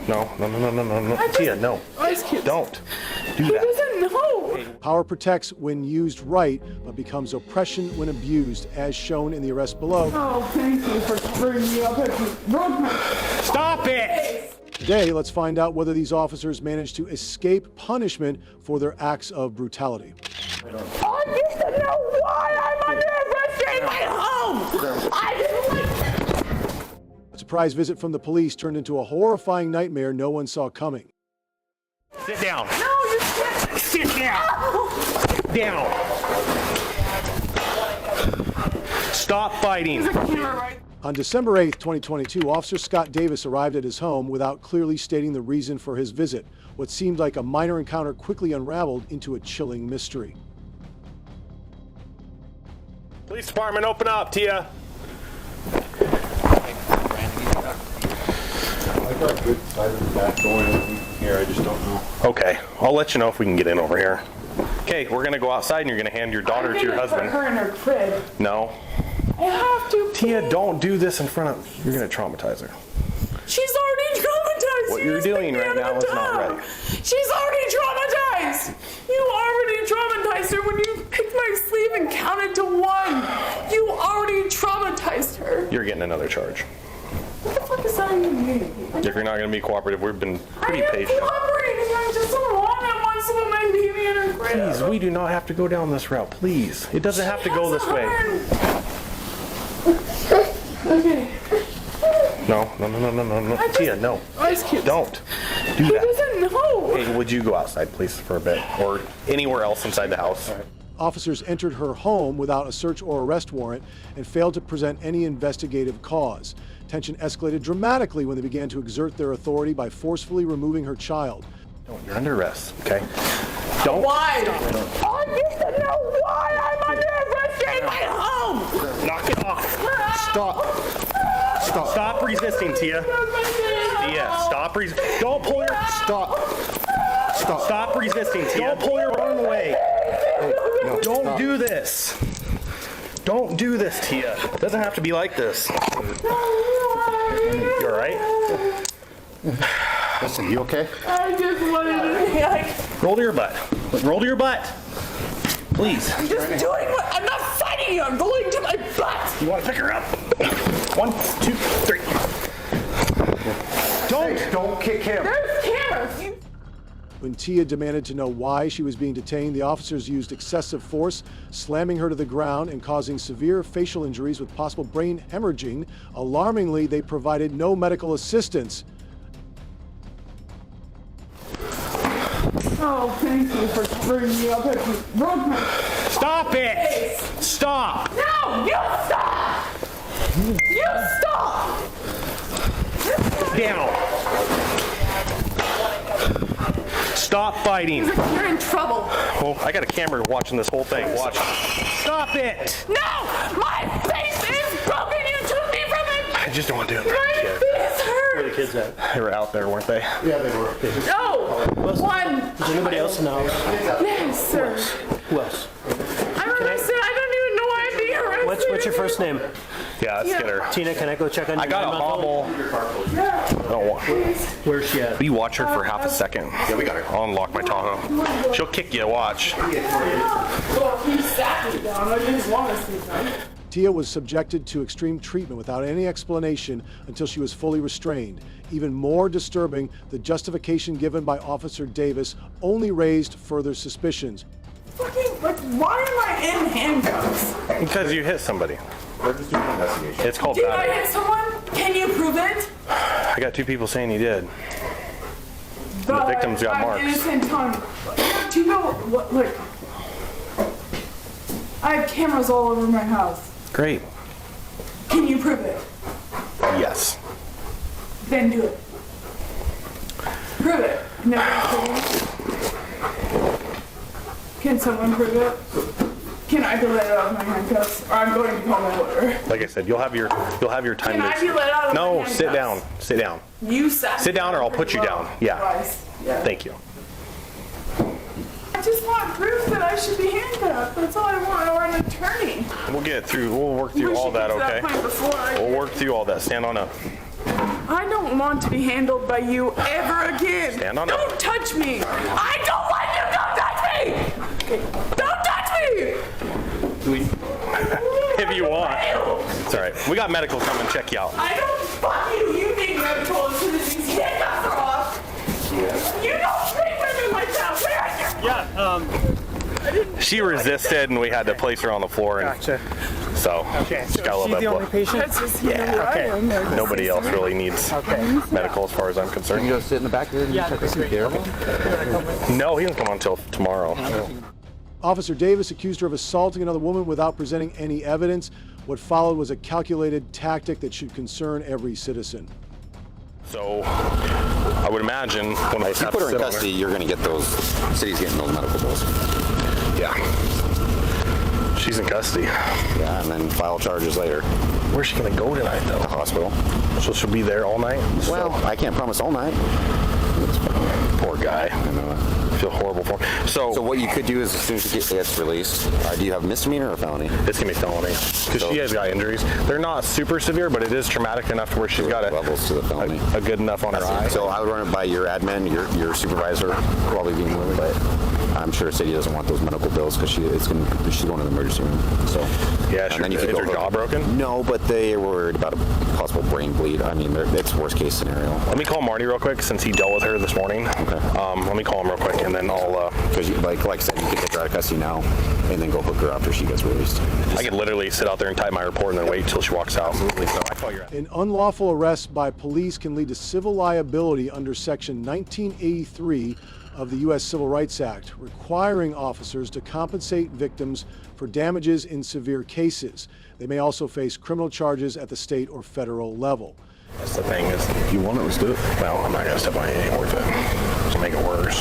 No. Tia, no. Don't do that. He doesn't know. Power protects when used right, but becomes oppression when abused, as shown in the arrest below. Oh, thank you for bringing me up. Stop it! Today, let's find out whether these officers managed to escape punishment for their acts of brutality. I need to know why I'm under arrest in my home. I didn't like A surprise visit from the police turned into a horrifying nightmare no one saw coming. Sit down. No, you can't. Sit down. Down. Stop fighting. There's a camera right. On December 8th, 2022, Officer Scott Davis arrived at his home without clearly stating the reason for his visit. What seemed like a minor encounter quickly unraveled into a chilling mystery. Police department, open up, Tia. I got a good side of the back door and here, I just don't know. Okay, I'll let you know if we can get in over here. Okay, we're gonna go outside and you're gonna hand your daughter to your husband. Put her in her crib. No. I have to. Tia, don't do this in front of. You're gonna traumatize her. She's already traumatized. What you're doing right now is not right. She's already traumatized. You already traumatized her when you picked my sleeve and counted to 1. You already traumatized her. You're getting another charge. What the fuck is that even mean? If you're not gonna be cooperative, we've been pretty patient. I'm cooperating. I'm just a mom that wants to put my baby in her crib. Please, we do not have to go down this route. Please, it doesn't have to go this way. Okay. No. Tia, no. Don't do He that. doesn't know. Hey, would you go outside, please, for a bit, or anywhere else inside the house? Officers entered her home without a search or arrest warrant and failed to present any investigative cause. Tension escalated dramatically when they began to exert their authority by forcefully removing her child. Don't. You're under arrest. Okay. Don't. Why? I need to know why I'm under arrest in my home. Knock it off. Stop. Stop resisting, Tia. Tia, stop resisting. Don't pull your. Stop resisting, Tia. Don't pull your arm away. No, Don't stop. do this. Don't do this, Tia. It doesn't have to be like this. You all right? Listen, you okay? I just wanted to be like, Roll to your butt. Roll to your butt. Please. I'm just doing what, I'm not fighting you, I'm rolling to my butt. You want to pick her up? 1, 2, 3. Don't kick him. There's cameras. You When Tia demanded to know why she was being detained, the officers used excessive force, slamming her to the ground and causing severe facial injuries with possible brain hemorrhaging. Alarmingly, they provided no medical assistance. Oh, thank you for bringing me up. You broke my Stop it! face. Stop! No, you stop! You stop! Down. Stop fighting. You're in trouble. Oh, I got a camera watching this whole thing. Watch. Stop it! No! My face is broken! You took me from it! I just don't want to do it. My face Where are the hurts! kids at? They were out there, weren't they? Yeah, they were. No! One! Is anybody else in the house? Yes, sir. Who else? I'm arrested. I don't even know why I'm being arrested. What's your first name? Yeah, let's get her. Tina, can I go check on I your got a 9-month-old? hobble. Yeah. I don't want. Where's she at? Will you watch her for half a second? Yeah, we got her. I'll unlock my Tahoe. She'll kick you. Watch. Well, he sat me down. I didn't want to sit down. Tia was subjected to extreme treatment without any explanation until she was fully restrained. Even more disturbing, the justification given by Officer Davis only raised further suspicions. Fucking, like, why am I in handcuffs? Because you hit somebody. We're just doing an investigation. It's called Did I battery. hit someone? Can you prove it? I got 2 people saying you did. The victim's got I'm marks. innocent tongue. Do you know what, like, I have cameras all over my house. Great. Can you prove it? Yes. Then do it. Prove it. No. Can someone prove it? Can I be let out of my handcuffs? Or I'm going to call my lawyer. Like I said, you'll have your time. Can I be let out of my No, handcuffs? sit down. Sit down. You sat Sit down or I'll put you down. Yeah. Twice. Yeah. Thank you. just want proof that I should be handcuffed. That's all I want, or an attorney. We'll get through. We'll work through all that, okay? We'll work through all that. Stand on up. I don't want to be handled by you ever again. Stand on up. Don't touch me. I don't want you. Don't touch me. Don't touch me. If you want. It's all right. We got medical come and check you out. I don't fuck you. You need medical as soon as these handcuffs are off. You don't treat women like that. Where are you? Yeah, She resisted, and we had to place her on the floor. And gotcha. So, Okay. she's got a little She's bit the of only blood. patient? That's just who I am. Nobody else really needs medical, as far as I'm concerned. You go sit in the back there and check with some care. No, he doesn't come on until tomorrow. Officer Davis accused her of assaulting another woman without presenting any evidence. What followed was a calculated tactic that should concern every citizen. So, I would imagine when I If you put her in custody, you're going to get those, city's getting those medical bills. Yeah. She's in custody. Yeah, and then file charges later. Where's she gonna go tonight, though? The hospital. So she'll be there all night? Well, I can't promise all night. Poor guy. I know. I feel horrible for him. So what you could do is as soon as she gets released, do you have misdemeanor or felony? It's gonna be felony because she has got injuries. They're not super severe, but it is traumatic enough to where she's got levels to the felony. a good enough on her eye. So I would run it by your admin, your supervisor, probably being willing, but I'm sure city doesn't want those medical bills because she's going to the emergency room. So Yeah, and sure. then you Is could her go jaw broken? No, but they are worried about a possible brain bleed. I mean, it's worst case scenario. Let me call Marty real quick since he dealt with her this morning. Okay. Let me call him real quick and then I'll. Because like I said, you could take her out of custody now and then go hook her after she gets released. I could literally sit out there and type my report and then wait till she walks out. Absolutely. So I call your. An unlawful arrest by police can lead to civil liability under Section 1983 of the U.S. Civil Rights Act, requiring officers to compensate victims for damages in severe cases. They may also face criminal charges at the state or federal level. That's the thing is, if you want it, let's do it. Well, I'm not gonna step on anything worth it. It's gonna make it worse.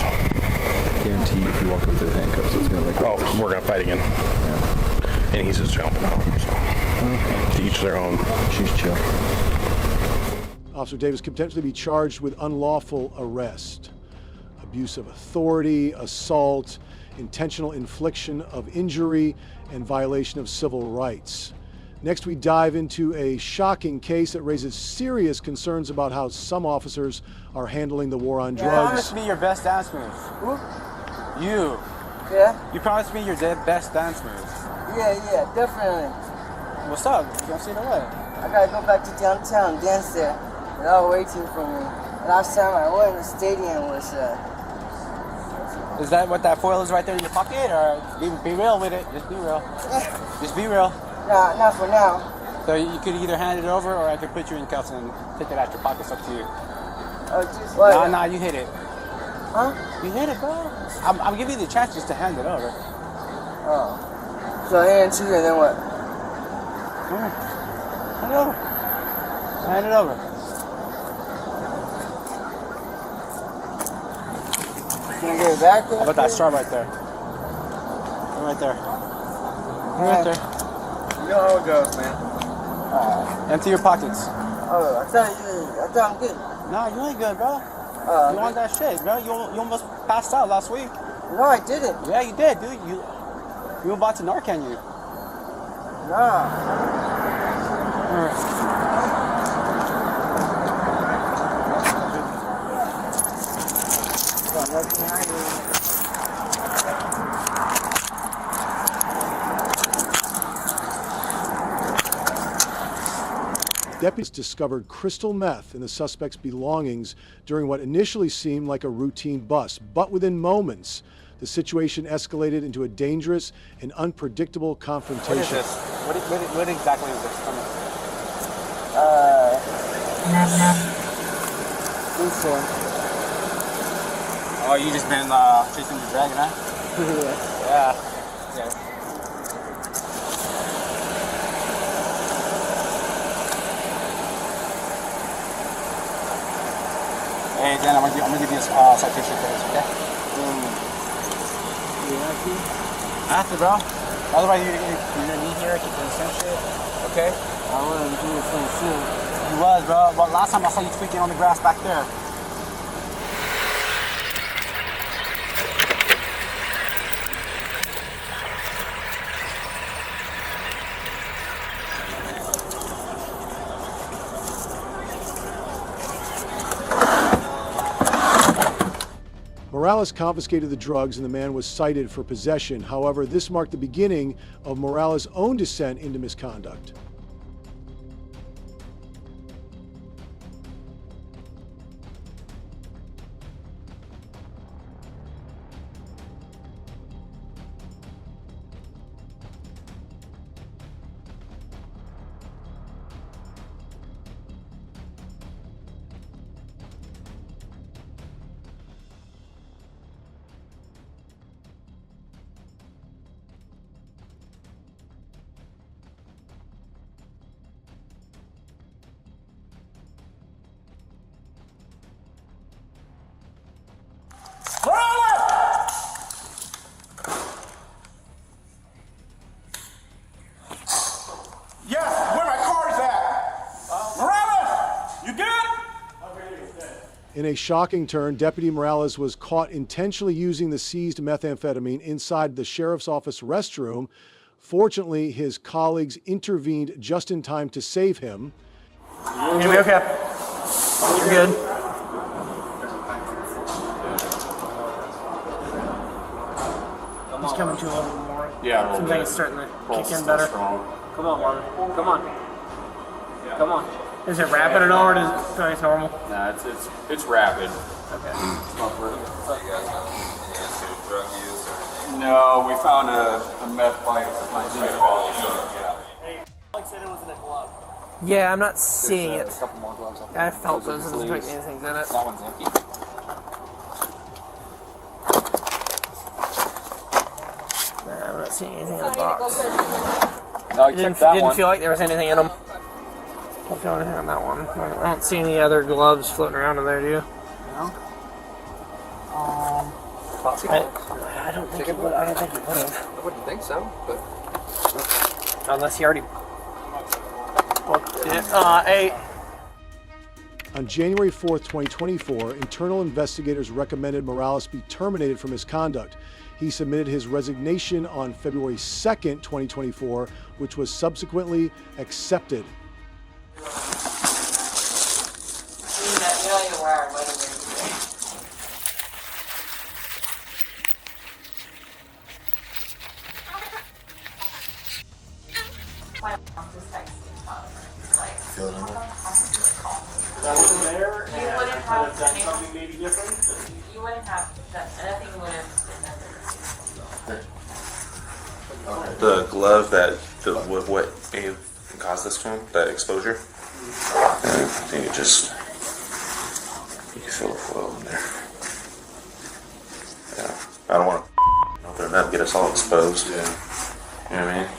Guarantee if you walk with the handcuffs, it's gonna like. Oh, we're gonna fight again. Yeah. And he's just jumping out. So to each their own. She's chill. Officer Davis could potentially be charged with unlawful arrest, abuse of authority, assault, intentional infliction of injury, and violation of civil rights. Next, we dive into a shocking case that raises serious concerns about how some officers are handling the war on drugs. You promised me your best dance move. Who? You. Yeah? You promised me your best dance moves. Yeah, definitely. What's up? You don't see the way. I gotta go back to downtown, dance there. They're all waiting for me. Last time I went in the stadium was, Is that what that foil is right there in your pocket? Or be real with it. Just be real. Just be real. nah, not for now. So you could either hand it over or I could put you in cuffs and take it out your pocket. It's up to you. Oh, just what? Nah, you hit it. Huh? You hit it, bro. I'm giving you the chance just to hand it over. Oh. So I hand it to you and then what? Hand it over. Hand it over. Can I get it back? How about that straw right there? Right there. Right there. You know how it goes, man. Empty your pockets. Oh, I thought I'm good. No, you ain't good, bro. You want that shit, bro. You almost passed out last week. No, I didn't. Yeah, you did, dude. You were about to Narcan you. Nah. Deputies discovered crystal meth in the suspect's belongings during what initially seemed like a routine bust, but within moments, the situation escalated into a dangerous and unpredictable confrontation. What is this? What exactly is this? Oh, you just been chasing the dragon, huh? Yeah. Hey, Dan, I'm gonna give you a citation for this, okay? I have to, bro. Otherwise, you're gonna need here, keep doing the same shit, okay? I wasn't doing the same shit. You was, bro. Well, last time I saw you tweaking on the grass back there. Morales confiscated the drugs and the man was cited for possession. However, this marked the beginning of Morales' own descent into misconduct. Yes, where my car's at? Morales, you good? In a shocking turn, Deputy Morales was caught intentionally using the seized methamphetamine inside the sheriff's office restroom. Fortunately, his colleagues intervened just in time to save him. You're gonna be okay. You're good. He's coming to a little more. Yeah, Seems like it's starting to kick in better. Come on, Marvin. Come on. Come on. Is it rapid at all, or does it feel like it's normal? Nah, it's rapid. Okay. No, we found a meth pipe. Yeah, I'm not seeing it. A couple more gloves. I felt those. It doesn't look like anything's in it. That one's empty. Nah, I'm not seeing anything in the box. No, I It didn't, checked that didn't one. feel like there was anything in them. Don't feel anything on that one. I don't see any other gloves floating around in there, do you? No. I don't think it would. I don't think it would have. I wouldn't think so, but Unless he already booked it. On January 4th, 2024, internal investigators recommended Morales be terminated for misconduct. He submitted his resignation on February 2nd, 2024, which was subsequently accepted. You wouldn't have done anything, would have been The glove that what caused this to him, that exposure. I think it just you can feel the foil in there. Yeah, I don't want to open it up, get us all exposed. Yeah, you know what I mean.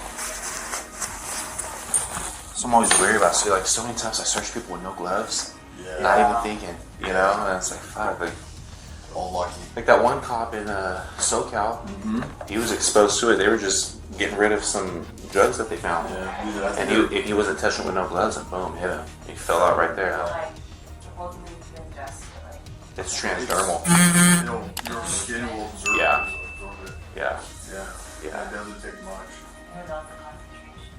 So I'm always worried about. See, like so many times I search people with no gloves, not even thinking, you know, and it's like fuck, like. All lucky. Like that one cop in SoCal, he was exposed to it. They were just getting rid of some drugs that they found. Yeah, and he wasn't touching with no gloves, and boom, hit him. He fell out right there. like supposedly to ingest like It's transdermal. You know, your skin will absorb it. Yeah. Yeah. Yeah. It doesn't take much. you're not the concentration.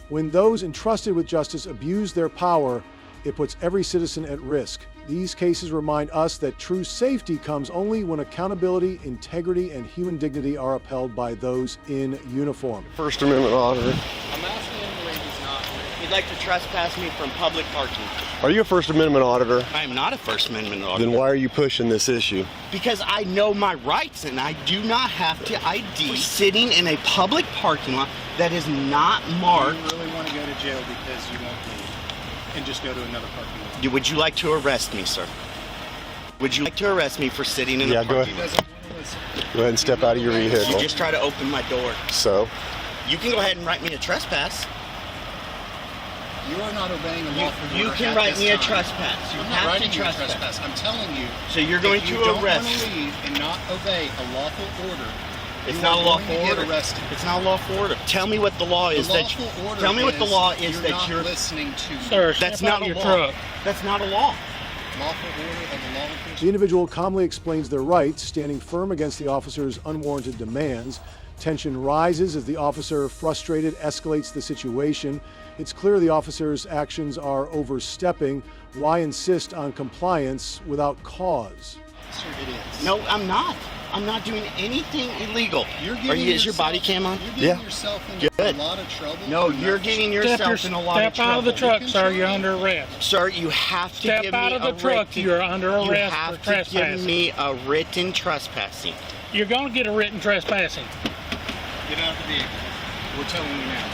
When those entrusted with justice abuse their power, it puts every citizen at risk. These cases remind us that true safety comes only when accountability, integrity, and human dignity are upheld by those in uniform. First Amendment auditor. I'm asking him where he's not. He'd like to trespass me from public parking. Are you a First Amendment auditor? I am not a First Amendment auditor. Then why are you pushing this issue? Because I know my rights and I do not have to ID sitting in a public parking lot that is not marked. You really want to go to jail because you won't leave and just go to another parking lot. Would you like to arrest me, sir? Would you like to arrest me for sitting in a parking lot? Go ahead and step out of your vehicle. You just try to open my door. So? You can go ahead and write me a trespass. You are not obeying the law. You can write me a trespass. You I'm have not writing to you a trespass. trespass. I'm telling you. So you're going if you to don't arrest. want to leave and not obey a lawful order. It's you not are a lawful going to order. get arrested. It's not a lawful order. Tell me what the law is The that. lawful order Tell me what the law is you're that not you're listening to. Sir, that's not your truck. That's not a law. Lawful order of the law enforcement. The individual calmly explains their rights, standing firm against the officer's unwarranted demands. Tension rises as the officer, frustrated, escalates the situation. It's clear the officer's actions are overstepping. Why insist on compliance without cause? Sir, it is. No, I'm not. I'm not doing anything illegal. Is your body cam on? You're getting yourself into a lot of trouble. No, you're getting yourself in a lot of trouble. Step out of the truck, sir. You're under arrest. Sir, you have to Step give me out of the truck. You're under arrest You for have to trespassing. give me a written trespassing. You're going to get a written trespassing. Get out of the vehicle. We're telling you now.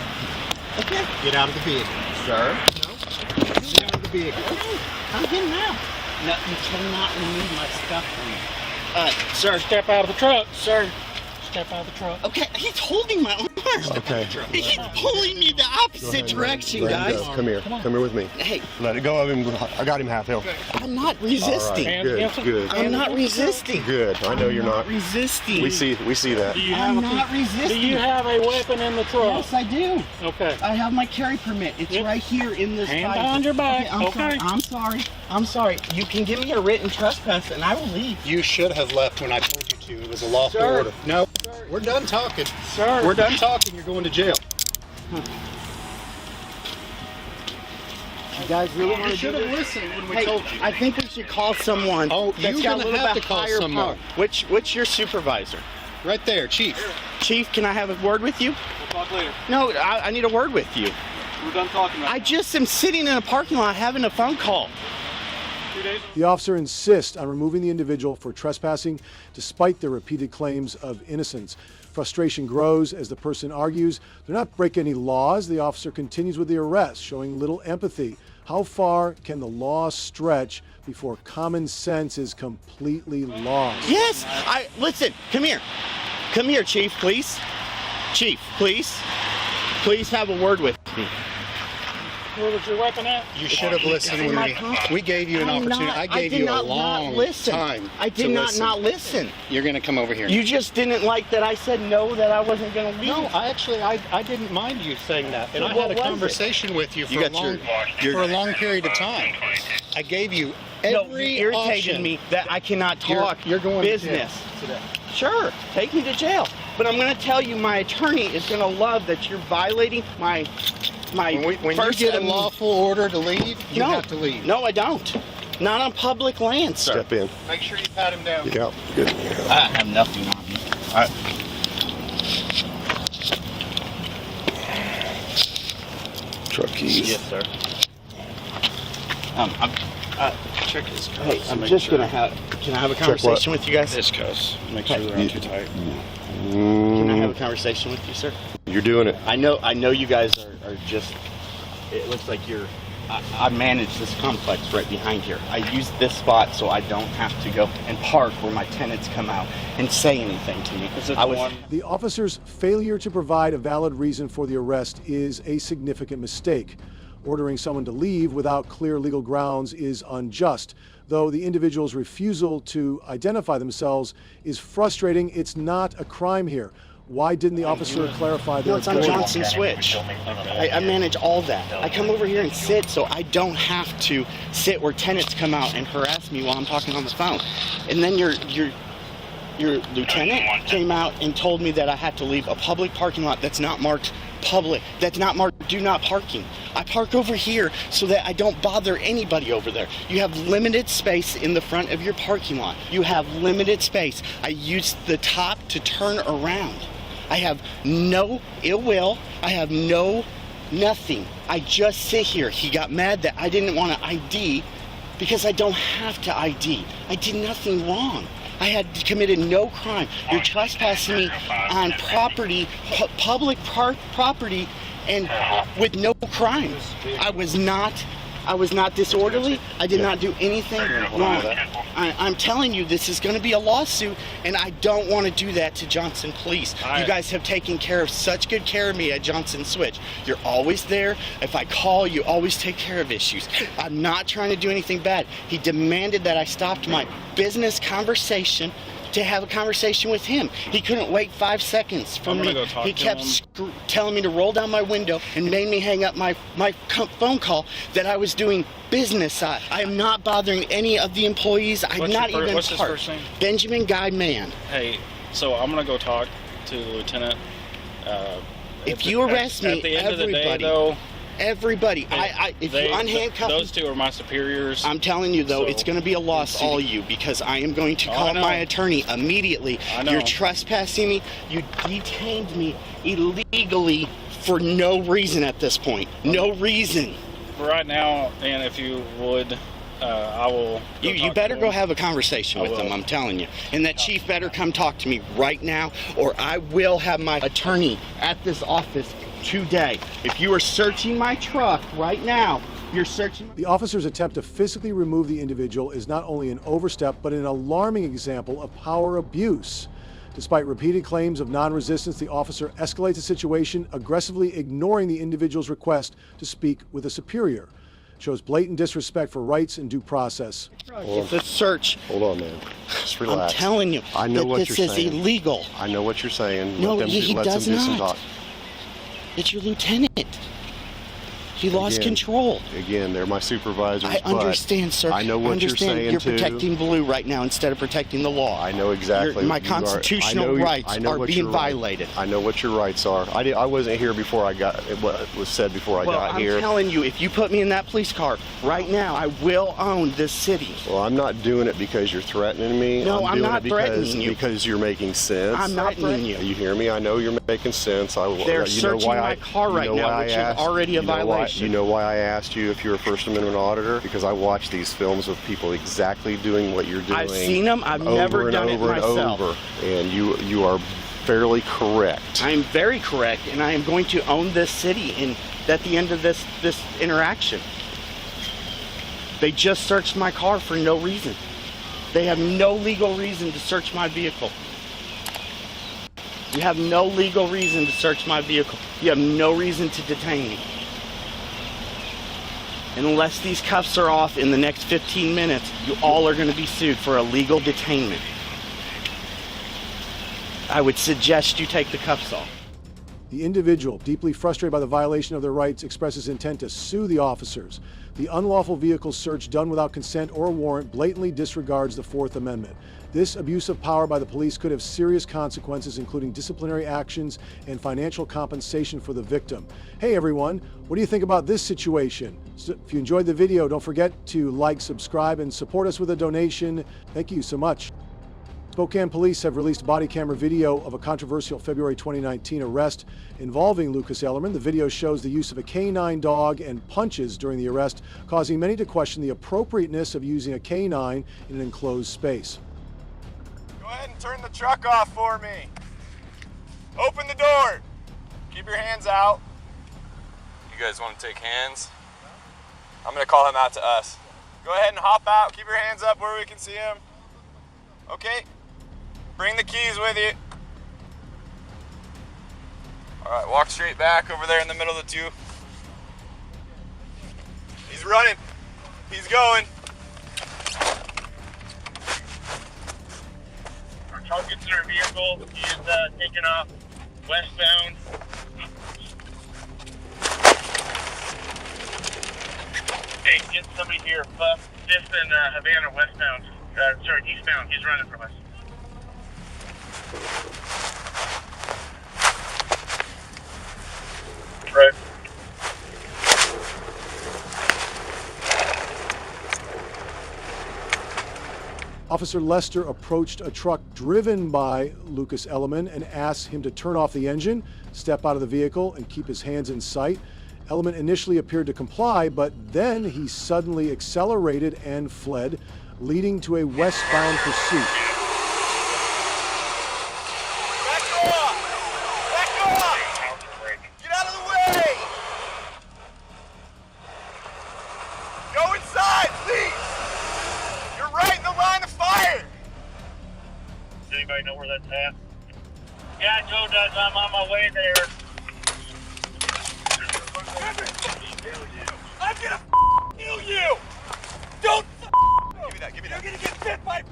Okay. Get out of the vehicle. Sir? Get out of the vehicle. I'm getting out. No, you cannot remove my stuff from me. Sir. Step out of the truck. Sir. Step out of the truck. Okay, he's holding my arm. Okay. He's pulling me the opposite direction, Let him guys. go. Come here. Come here with me. Hey. Let it go of him. I got him half held. I'm not resisting. All right. Good. Good. I'm not resisting. Good. I know you're not resisting. We see that. I'm not resisting. Do you have a weapon in the truck? Yes, I do. Okay. I have my carry permit. It's right here in this Hand file. behind your back. Okay, I'm sorry. I'm sorry. You can give me a written trespass and I will leave. You should have left when I told you to. It was a lawful Sir. order. No, we're done talking. Sir. We're done talking. You're going to jail. You guys really want You to should do have this? listened when we Hey, told you. I think we should call someone. Oh, that's you're got a gonna little have bit to call higher someone. power. What's your supervisor? Right there, Chief. Chief, can I have a word with you? We'll talk later. No, I need a word with you. We're done talking. I just am sitting in a parking lot having a phone call. 2 days. The officer insists on removing the individual for trespassing despite their repeated claims of innocence. Frustration grows as the person argues they're not breaking any laws. The officer continues with the arrest, showing little empathy. How far can the law stretch before common sense is completely lost? Yes, listen, come here. Come here, Chief, please. Chief, please. Please have a word with me. Where was your weapon at? You should have listened when we gave you an opportunity. I gave you a long time. I did not listen. You're going to come over here. You just didn't like that I said no, that I wasn't going to leave. No, I didn't mind you saying that. And I What had a was conversation with you for a long period of time. I gave you No, every you irritated option. me that I cannot talk You're going business. to jail today. Sure, take me to jail. But I'm going to tell you, my attorney is going to love that you're violating my When you first get a lawful order to leave, you have to leave. No, I don't. Not on public land, sir. Step in. Make sure you pat him down. Yeah. Good. I have nothing on me. Truck keys. Yes, sir. Check his cuffs. Hey, I'm just going to have... Can I have a conversation with you guys? His cuffs. Make sure they're not too tight. Can I have a conversation with you, sir? You're doing it. I know you guys are just... It looks like you're... I manage this complex right behind here. I use this spot so I don't have to go and park where my tenants come out and say anything to me. The officer's failure to provide a valid reason for the arrest is a significant mistake. Ordering someone to leave without clear legal grounds is unjust. Though the individual's refusal to identify themselves is frustrating, it's not a crime here. Why didn't the officer clarify their No, it's on Johnson Switch. I manage all that. I come over here and sit so I don't have to sit where tenants come out and harass me while I'm talking on the phone. And then your lieutenant came out and told me that I had to leave a public parking lot that's not marked public, that's not marked do not parking. I park over here so that I don't bother anybody over there. You have limited space in the front of your parking lot. You have limited space. I use the top to turn around. I have no ill will. I have nothing. I just sit here. He got mad that I didn't want to ID because I don't have to ID. I did nothing wrong. I had committed no crime. You're trespassing me on property, public property, and with no crime. I was not disorderly. I did not do anything wrong. I'm telling you, this is going to be a lawsuit, and I don't want to do that to Johnson Police. You guys have taken care of such good care of me at Johnson Switch. You're always there. If I call, you always take care of issues. I'm not trying to do anything bad. He demanded that I stopped my business conversation to have a conversation with him. He couldn't wait 5 seconds from me. He kept telling me to roll down my window and made me hang up my phone call that I was doing business. I am not bothering any of the employees. I'm not even What's his first name? Benjamin Guy Mann. Hey, so I'm gonna go talk to the lieutenant. If you arrest me, at the end everybody, of the day, though, everybody. They- If you unhandcuff those two are my superiors. I'm telling you, though, So- it's going to be a loss, all you, because I am going to Oh, I call know. my attorney immediately. I know. You're trespassing me. You detained me illegally for no reason at this point. No reason. For right now, and if you would, I will. You better go have a conversation with him, I'm telling you. And that chief better come talk to me right now, or I will have my attorney at this office today. If you are searching my truck right now, you're searching. The officer's attempt to physically remove the individual is not only an overstep, but an alarming example of power abuse. Despite repeated claims of non-resistance, the officer escalates the situation, aggressively ignoring the individual's request to speak with a superior. Shows blatant disrespect for rights and due process. It's a search. Hold on, man. Just relax. I'm telling you, I know that what this you're is saying. illegal. I know what you're saying. No, let them, he let does them do some not. talk. It's your lieutenant. He lost Again, control. Again, they're my supervisors. I understand, sir. I know what you're saying, You're too. protecting Blue right now instead of protecting the law. I know exactly. My You are- constitutional I know you- rights I know are what being your right- violated. I know what your rights are. I wasn't here before I got what was said before I got I'm here. telling you, if you put me in that police car right now, I will own this city. Well, I'm not doing it because you're threatening me. No, I'm doing not it because, threatening you. Because you're making sense. I'm not threatening you. You hear me? I know you're making sense. They're searching my car right now, which is already a violation. You know why I asked you if you're a First Amendment auditor? Because I watch these films with people exactly doing what you're doing. I've seen them. I've over never and done it over and myself. over. And you are fairly correct. I am very correct, and I am going to own this city at the end of this interaction. They just searched my car for no reason. They have no legal reason to search my vehicle. You have no legal reason to search my vehicle. You have no reason to detain me. Unless these cuffs are off in the next 15 minutes, you all are going to be sued for illegal detainment. I would suggest you take the cuffs off. The individual, deeply frustrated by the violation of their rights, expresses intent to sue the officers. The unlawful vehicle search done without consent or warrant blatantly disregards the Fourth Amendment. This abuse of power by the police could have serious consequences, including disciplinary actions and financial compensation for the victim. Hey everyone, what do you think about this situation? So if you enjoyed the video, don't forget to like, subscribe, and support us with a donation. Thank you so much. Spokane police have released body camera video of a controversial February 2019 arrest involving Lucas Ellerman. The video shows the use of a canine dog and punches during the arrest, causing many to question the appropriateness of using a canine in an enclosed space. Go ahead and turn the truck off for me. Open the door. Keep your hands out. You guys want to take hands? I'm going to call him out to us. Go ahead and hop out. Keep your hands up where we can see him. Okay. Bring the keys with you. All right, walk straight back over there in the middle of the two. He's running. He's going. Our target's in our vehicle. He is taking off westbound. Hey, get somebody here. Fifth and Havana westbound. Sorry, eastbound. He's running from us. Right. Officer Lester approached a truck driven by Lucas Ellerman and asked him to turn off the engine, step out of the vehicle, and keep his hands in sight. Ellerman initially appeared to comply, but then he suddenly accelerated and fled, leading to a westbound pursuit. Get out of the way! Go inside, please! You're right in the line of fire! Does anybody know where that's at? Yeah, Joe does. I'm on my way there. I'm gonna kill you! Don't give me that, give me that. You're gonna get bit by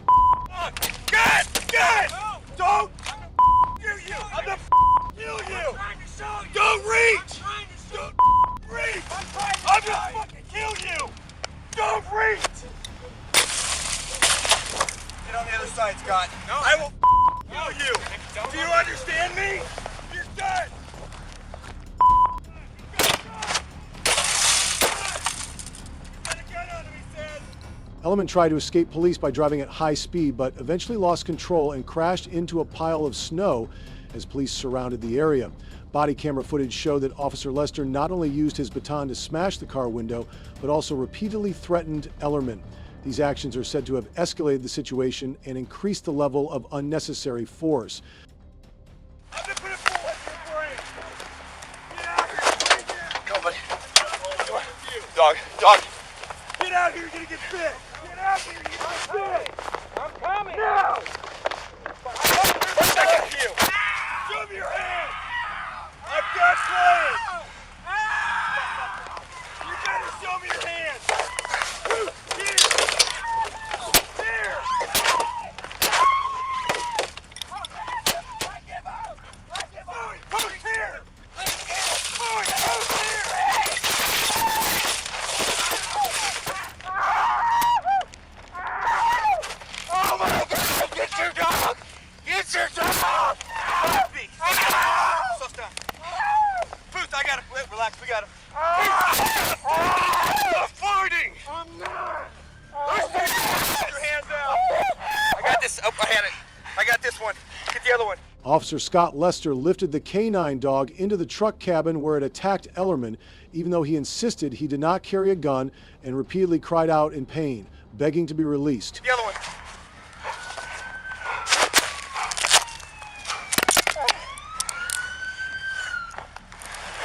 Good! Don't kill you! I'm gonna kill you! Don't reach! Don't reach! I'm gonna fucking kill you! Don't reach! Get on the other side, Scott. No. I will kill you! Do you understand me? You're done! Ellerman tried to escape police by driving at high speed, but eventually lost control and crashed into a pile of snow as police surrounded the area. Body camera footage showed that Officer Lester not only used his baton to smash the car window, but also repeatedly threatened Ellerman. These actions are said to have escalated the situation and increased the level of unnecessary force. Come, buddy. Dog, dog. Get out here, you're gonna get bit. Get out here, you're gonna get bit. I'm coming. Now. One second to you. Show me your hand. I'm done playing. You better show me your hand. Here. There. Move here. Move here. Oh my God! Get your dog! Get your dog! So stop. Booth, I got him. Relax, we got him. Stop fighting! I'm not. Get your hands out. I got this. Oh, I had it. I got this one. Get the other one. Officer Scott Lester lifted the canine dog into the truck cabin where it attacked Ellerman, even though he insisted he did not carry a gun and repeatedly cried out in pain, begging to be released. The other one.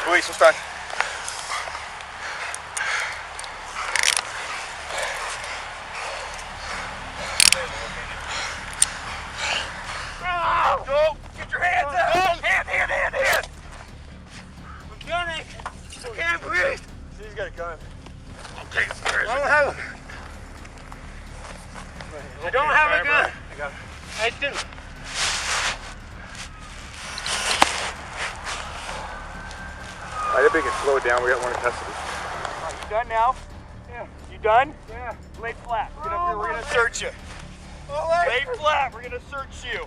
Luis, what's done? Go! Get your hands out! Hand! I'm gunning! I can't breathe! He's got a gun. Okay, I don't have him. I don't have a gun. I got it. I do. I think we can slow it down. We got one in custody. You done now? Yeah. You done? Yeah. Lay flat. We're gonna search you. Lay flat. We're gonna search you.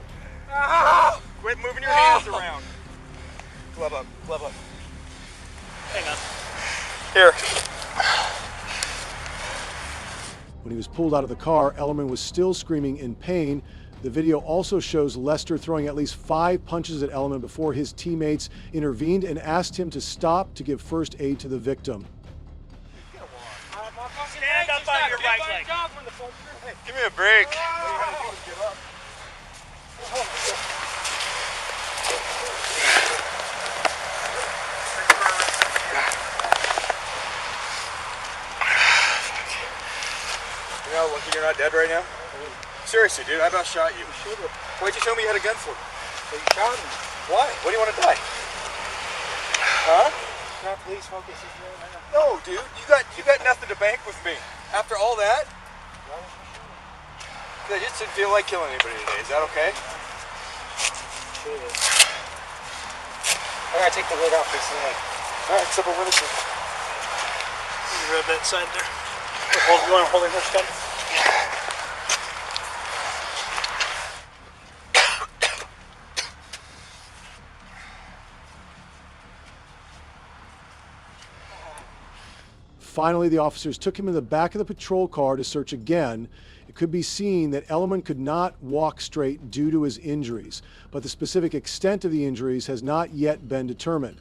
Quit moving your hands around. Glove up. Glove up. Hang on. Here. When he was pulled out of the car, Ellerman was still screaming in pain. The video also shows Lester throwing at least 5 punches at Ellerman before his teammates intervened and asked him to stop to give first aid to the victim. Stand up on your right leg. Hey, give me a break. You know, lucky you're not dead right now. Seriously, dude, I about shot you. Why'd you tell me you had a gun for me? So you shot me. Why? What do you want to die? Huh? Not police focus is No, dude, you got nothing to bank with me. After all that, I just didn't feel like killing anybody today. Is that okay? I gotta take the lid off this thing. All right, except for when it's in. You rub that side there. You want to hold it this time? Finally, the officers took him in the back of the patrol car to search again. It could be seen that Ellerman could not walk straight due to his injuries, but the specific extent of the injuries has not yet been determined.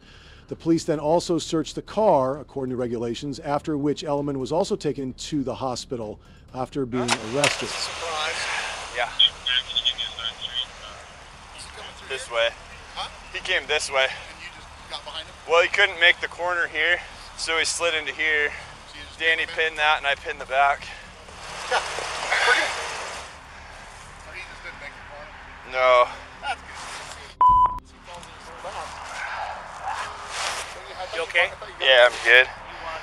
The police then also searched the car, according to regulations, after which Ellerman was also taken to the hospital after being arrested. Surprise. Yeah. This way. Huh? He came this way. And you just got behind him? Well, he couldn't make the corner here, so he slid into here. So Danny pinned that, and I pinned the back. Yeah. We're good. So he just didn't make the corner? No. That's good. You okay? Yeah, I'm good. You want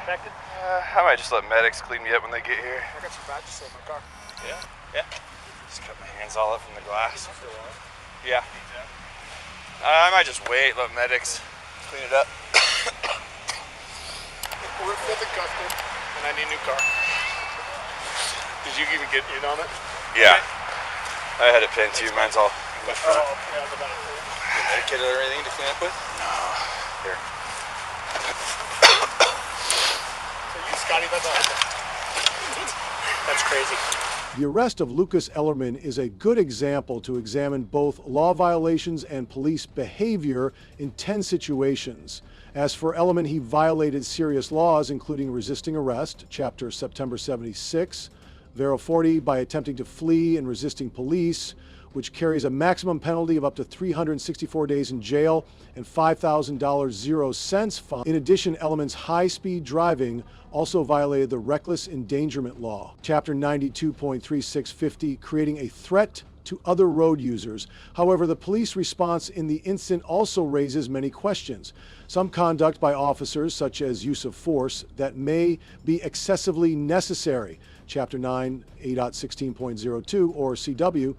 infected? I might just let medics clean me up when they get here. I got some badges in my car. Yeah? Yeah. Just cut my hands all up from the glass. Yeah. I might just wait, let medics clean it up. We're filthy custom, and I need a new car. Did you even get in on it? Yeah. I had it pinned too. Mine's all in the front. Yeah, I was about to say it. You medicated or anything to clean up with? No. Here. So you, Scotty, that's all. That's crazy. The arrest of Lucas Ellerman is a good example to examine both law violations and police behavior in 10 situations. As for Ellerman, he violated serious laws, including resisting arrest, Chapter September 76, Vero 40 by attempting to flee and resisting police, which carries a maximum penalty of up to 364 days in jail and $5,000 0 cents fine. In addition, Ellerman's high-speed driving also violated the reckless endangerment law, Chapter 92.3650, creating a threat to other road users. However, the police response in the incident also raises many questions. Some conduct by officers, such as use of force, that may be excessively necessary, Chapter 9, A.16.02, or CW,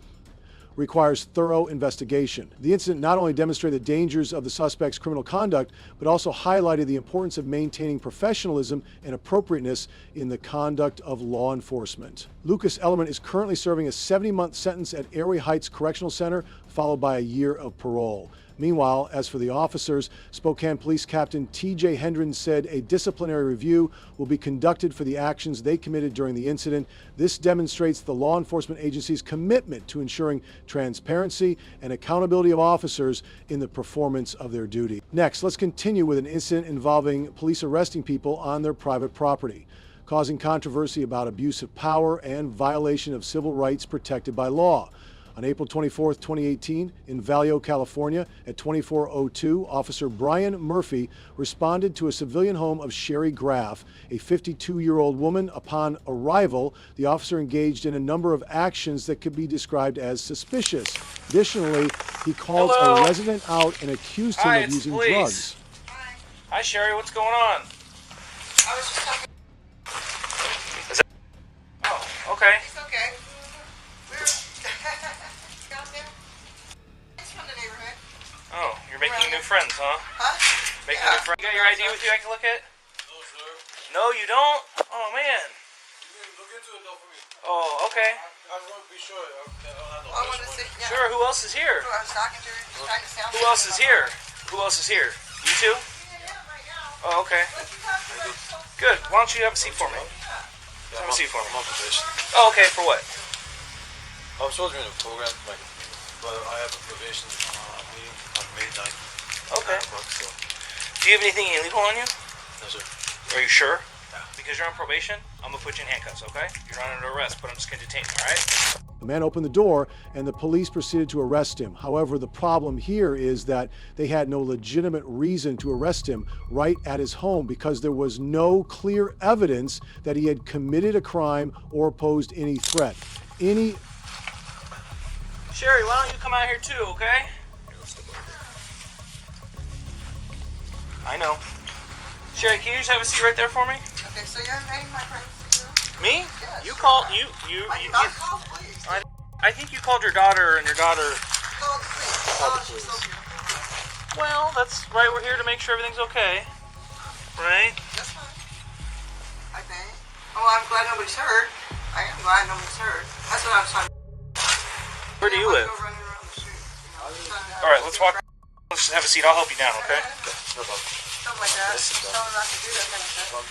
requires thorough investigation. The incident not only demonstrated the dangers of the suspect's criminal conduct, but also highlighted the importance of maintaining professionalism and appropriateness in the conduct of law enforcement. Lucas Ellerman is currently serving a 70-month sentence at Airway Heights Correctional Center, followed by a year of parole. Meanwhile, as for the officers, Spokane Police Captain T.J. Hendren said a disciplinary review will be conducted for the actions they committed during the incident. This demonstrates the law enforcement agency's commitment to ensuring transparency and accountability of officers in the performance of their duty. Next, let's continue with an incident involving police arresting people on their private property, causing controversy about abuse of power and violation of civil rights protected by law. On April 24, 2018, in Vallejo, California, at 2402, Officer Brian Murphy responded to a civilian home of Sherry Graff, a 52-year-old woman. Upon arrival, the officer engaged in a number of actions that could be described as suspicious. Additionally, he called a resident out and accused him of using drugs. Hi, Sherry. What's going on? I was just talking. Oh, okay. It's okay. It's from the neighborhood. Oh, you're making new friends, huh? Huh? Making new friends. You got your ID with you I can look at? No, sir. No, you don't? Oh, man. You can look into it, though, for me. Oh, okay. I just want to be sure. I want to see. Yeah. Sure, who else is here? Who I was talking to, just trying to sound. Who else is here? Who else is here? You two? Oh, okay. Good. Why don't you have a seat for me? Have a seat for me. I'm on probation. Oh, okay. For what? I was supposed to be in a program, but I have a probation meeting on May 9th. Okay. So. Do you have anything illegal on you? No, sir. Are you sure? Yeah. Because you're on probation, I'm gonna put you in handcuffs, okay? You're not under arrest, but I'm just gonna detain you, all right? The man opened the door and the police proceeded to arrest him. However, the problem here is that they had no legitimate reason to arrest him right at his home because there was no clear evidence that he had committed a crime or posed any threat. Sherry, why don't you come out here too, okay? I know. Sherry, can you just have a seat right there for me? Okay, so you're invading my privacy too? Me? Yes. You called, I think you called your daughter and your daughter called the police. Well, that's right, we're here to make sure everything's okay. Right? That's fine. I think. Oh, I'm glad nobody's hurt. I am glad nobody's hurt. That's what I was trying to. Where do you live? Alright, let's walk. Let's just have a seat. I'll help you down, okay? Something like that. Tell them not to do that kind of stuff.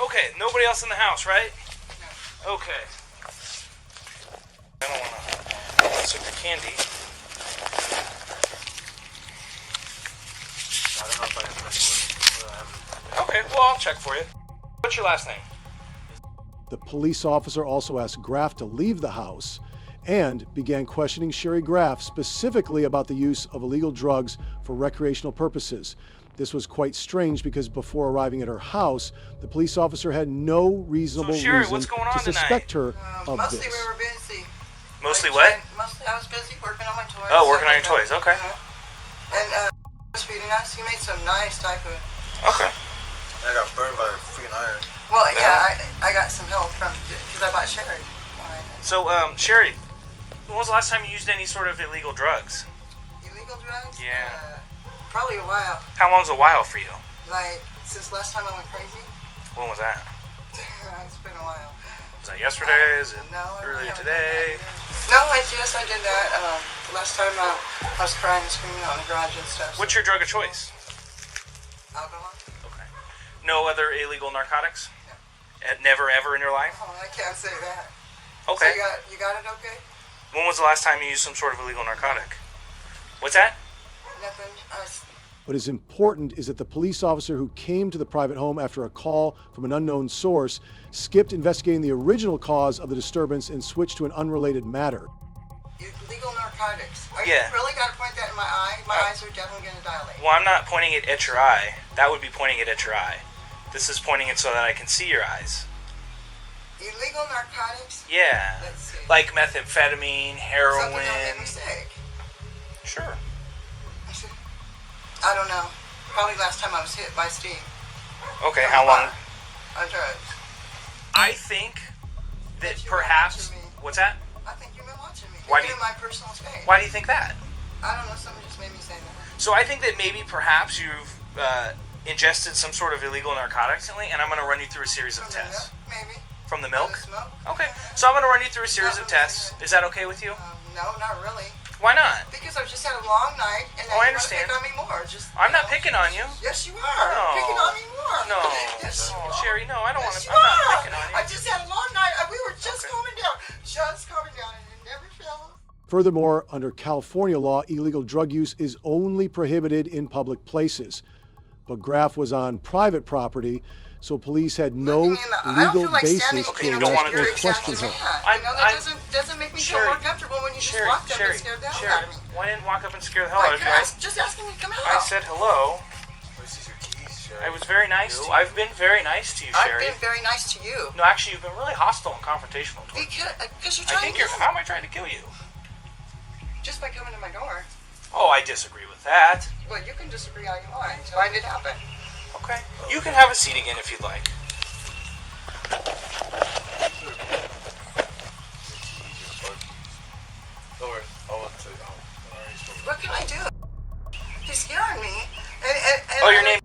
Okay, nobody else in the house, right? Okay. I don't want to mess with your candy. I don't know if I have messed with it. Okay, well, I'll check for you. What's your last name? The police officer also asked Graff to leave the house and began questioning Sherry Graff specifically about the use of illegal drugs for recreational purposes. This was quite strange because before arriving at her house, the police officer had no reasonable Sherry, reason what's going on to suspect her of mostly this. we were busy. Mostly what? Mostly I was busy working on my toys. Oh, working on your toys, okay. And was feeding us. He made some nice type of. Okay. I got burned by a freaking iron. Well, yeah, I got some help from because I bought Sherry. So, Sherry, when was the last time you used any sort of illegal drugs? Illegal drugs? Yeah. Probably a while. How long's a while for you? Like since last time I went crazy. When was that? It's been a while. Was that yesterday? Is it earlier today? No, yes, I did that. Last time I was crying and screaming out in the garage and stuff. What's your drug of choice? Alcohol. Okay. No other illegal narcotics? No. Never ever in your life? Oh, I can't say that. Okay. So you got it okay? When was the last time you used some sort of illegal narcotic? What's that? Nothing. What is important is that the police officer who came to the private home after a call from an unknown source skipped investigating the original cause of the disturbance and switched to an unrelated matter. Illegal narcotics. Are Yeah. you really got to point that in my eye? My eyes are definitely going to dilate. Well, I'm not pointing it at your eye. That would be pointing it at your eye. This is pointing it so that I can see your eyes. Illegal narcotics? Yeah. Let's see. Like methamphetamine, heroin. Something don't make me sick. Sure. I don't know. Probably last time I was hit by Steve. Okay, how long? On drugs. I think that perhaps... What's that? I think you've been watching me. Why You're do you- in my personal space. Why do you think that? I don't know. Somebody just made me say that. So I think that maybe perhaps you've ingested some sort of illegal narcotic recently, and I'm going to run you through a series of tests. Maybe. From the milk? From the smoke? Okay. So I'm going to run you through a series of tests. Is that okay with you? No, not really. Why not? Because I've just had a long night, and now Oh, I you want to understand. pick on me more. Just, I'm not picking on you. Yes, you are. No. Picking on me more. No. Yes, you Oh, are. Sherry, no, I don't want Yes, to. you I'm not are. picking on you. I just had a long night. We were just calming down. Just calming down, and it never fell. Furthermore, under California law, illegal drug use is only prohibited in public places. But Graff was on private property, so police had no legal basis to arrest or question her. I know that doesn't make me feel more comfortable when you just walked up and scared the hell out of me. Why didn't walk up and scare the hell out of you? Just asking me to come out. I said hello. I was very nice to you. I've been very nice to you, Sherry. I've been very nice to you. No, actually, you've been really hostile and confrontational towards me. Because you're I trying think to you're. How am I trying to kill you? just by coming to my door. Oh, I disagree with that. Well, you can disagree all you want. Why did it happen? Okay. You can have a seat again if you'd like. What can I do? He's scaring me. And Oh, your name.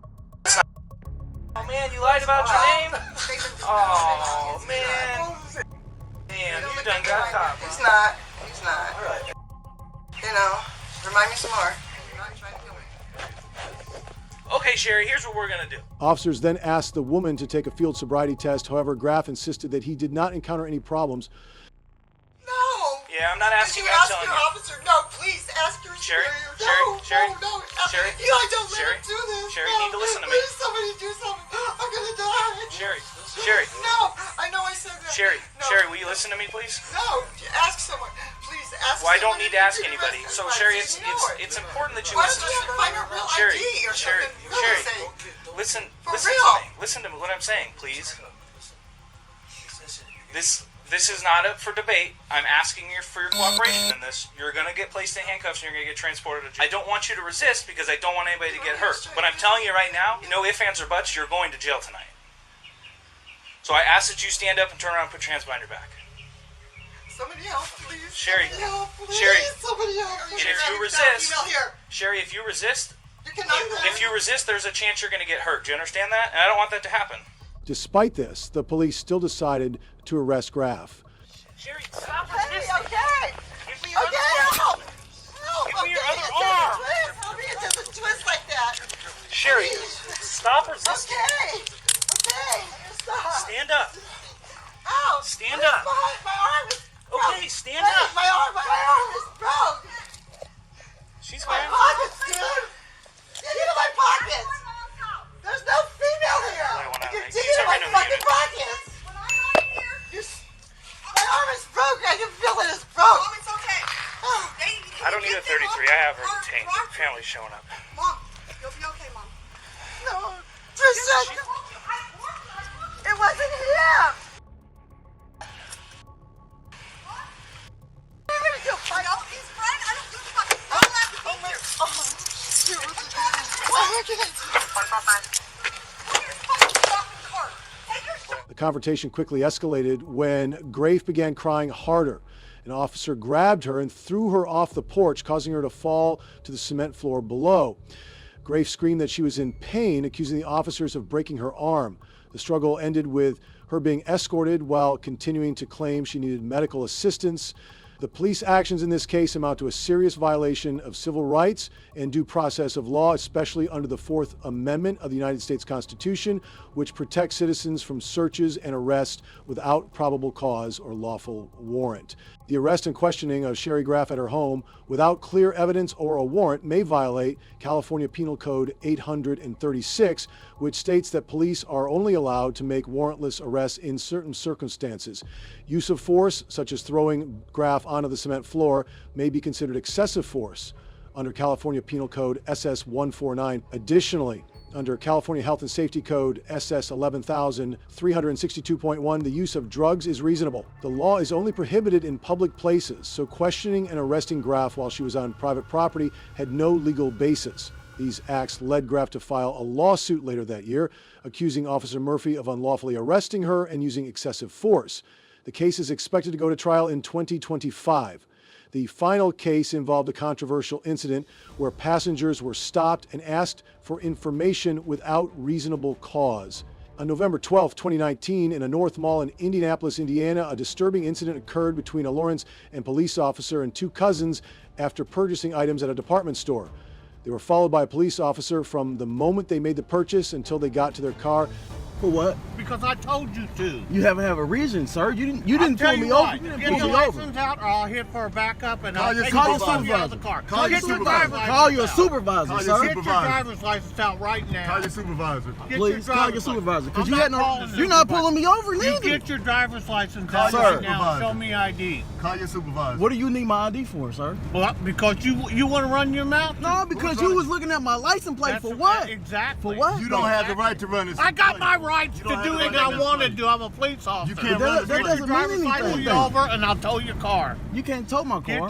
Oh man, you lied about your name. Oh man. Damn, you done got caught. He's not. He's not. All right. You know, remind me some more. You're not trying to kill me. Okay, Sherry, here's what we're gonna do. Officers then asked the woman to take a field sobriety test. However, Graff insisted that he did not encounter any problems. No. Yeah, I'm not asking you. Did you I'm ask telling your you. officer? No, please ask your Sherry, superior. Sherry, No, Sherry, no. Eli, don't let Sherry, him do this. Sherry, no. you need to listen to me. Please, somebody do something. I'm gonna die. Sherry. No, I know I said that. Sherry, No. Sherry, will you listen to me, please? No, ask someone. Please ask Well, I don't someone need if to you ask do anybody. this. So, Right, Sherry, so you know it. it's important that you Why listen don't you have to find your real Sherry, ID or Sherry, something? Really Sherry, say. listen For to real. me. Listen to what I'm saying, please. This is not up for debate. I'm asking you for your cooperation in this. You're going to get placed in handcuffs and you're going to get transported to jail. I don't want you to resist because I don't want anybody to get hurt. But I'm telling you right now, no ifs, ands, or buts, you're going to jail tonight. So I ask that you stand up and turn around and put your hands behind your back. Somebody help, please. Sherry, Somebody help, please. Sherry, Somebody help. and if you resist, Here. Sherry, if you resist, You cannot if you resist, there's a chance you're going to get hurt. Do you understand that? And I don't want that to happen. Despite this, the police still decided to arrest Graff. Sherry, stop Okay, resisting. okay. Give me your Okay, other arm. help. Give me your Okay, other it doesn't arm. twist. Help me, it doesn't twist like that. Sherry, stop resisting. Okay. Okay. Stop. Stand up. Ow. Stand Please, up. My arm is broke. Okay, stand Please, up. My arm is broke. She's My fine. pockets, dude. Dig into my pockets. There's no female here. You dig into my fucking pockets. My arm is broke. I can feel it. It's broke. Mom, it's okay. I don't need a 33. I have her detained. The family's showing up. Mom, you'll be okay, Mom. No. Tristan. It wasn't him. What are you gonna do? Fight off his friend? I don't do fucking. I'm allowed to be here. Oh, shoot. What can I do? The confrontation quickly escalated when Graff began crying harder. An officer grabbed her and threw her off the porch, causing her to fall to the cement floor below. Graff screamed that she was in pain, accusing the officers of breaking her arm. The struggle ended with her being escorted while continuing to claim she needed medical assistance. The police actions in this case amount to a serious violation of civil rights and due process of law, especially under the Fourth Amendment of the United States Constitution, which protects citizens from searches and arrests without probable cause or lawful warrant. The arrest and questioning of Sherry Graff at her home without clear evidence or a warrant may violate California Penal Code 836, which states that police are only allowed to make warrantless arrests in certain circumstances. Use of force, such as throwing Graff onto the cement floor, may be considered excessive force under California Penal Code SS 149. Additionally, under California Health and Safety Code SS 11362.1, the use of drugs is reasonable. The law is only prohibited in public places, so questioning and arresting Graff while she was on private property had no legal basis. These acts led Graff to file a lawsuit later that year, accusing Officer Murphy of unlawfully arresting her and using excessive force. The case is expected to go to trial in 2025. The final case involved a controversial incident where passengers were stopped and asked for information without reasonable cause. On November 12, 2019, in a North Mall in Indianapolis, Indiana, a disturbing incident occurred between a Lawrence and police officer and two cousins after purchasing items at a department store. They were followed by a police officer from the moment they made the purchase until they got to their car. For what? Because I told you to. You haven't have a reason, sir. You didn't pull me over. You didn't Get pull your me over. license out, or I'll hit for a backup, and I'll take Call your you out of the supervisor. car. Call your Get your driver's supervisor. license Call your out. supervisor, Get sir. your driver's license out right now. Call your supervisor. Get Please call your driver's supervisor, license. because I'm you had not no. calling You're not supervisor. pulling me over, You neither. get your driver's license Call out your right now. supervisor. Show me ID. Call your supervisor. What do you need my ID for, sir? Well, because you want to run your mouth. No, because you was looking at my license plate. For what? Exactly. For what? You don't have the right to run this. I got my rights to do anything I want to do. I'm a police officer. You can't run this. That Get doesn't your mean driver's license anything. over, and I'll tow your car. You can't tow my car.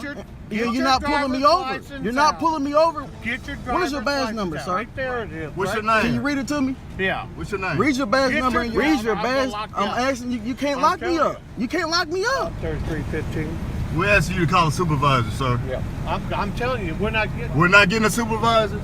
Get You're your not pulling me driver's over. license You're not out. pulling me over. Get your driver's What is your badge license number, out. sir? Right there it is. What's your right? name? Can you read it to me? Yeah. What's your name? Read your badge Get number. your- And read your I'm gonna badge. lock you I'm up. asking you. You can't I'm lock me telling up. You can't lock me up. 3315. We're asking you to call a supervisor, sir. Yeah. I'm telling you, we're not getting. We're not getting a supervisor.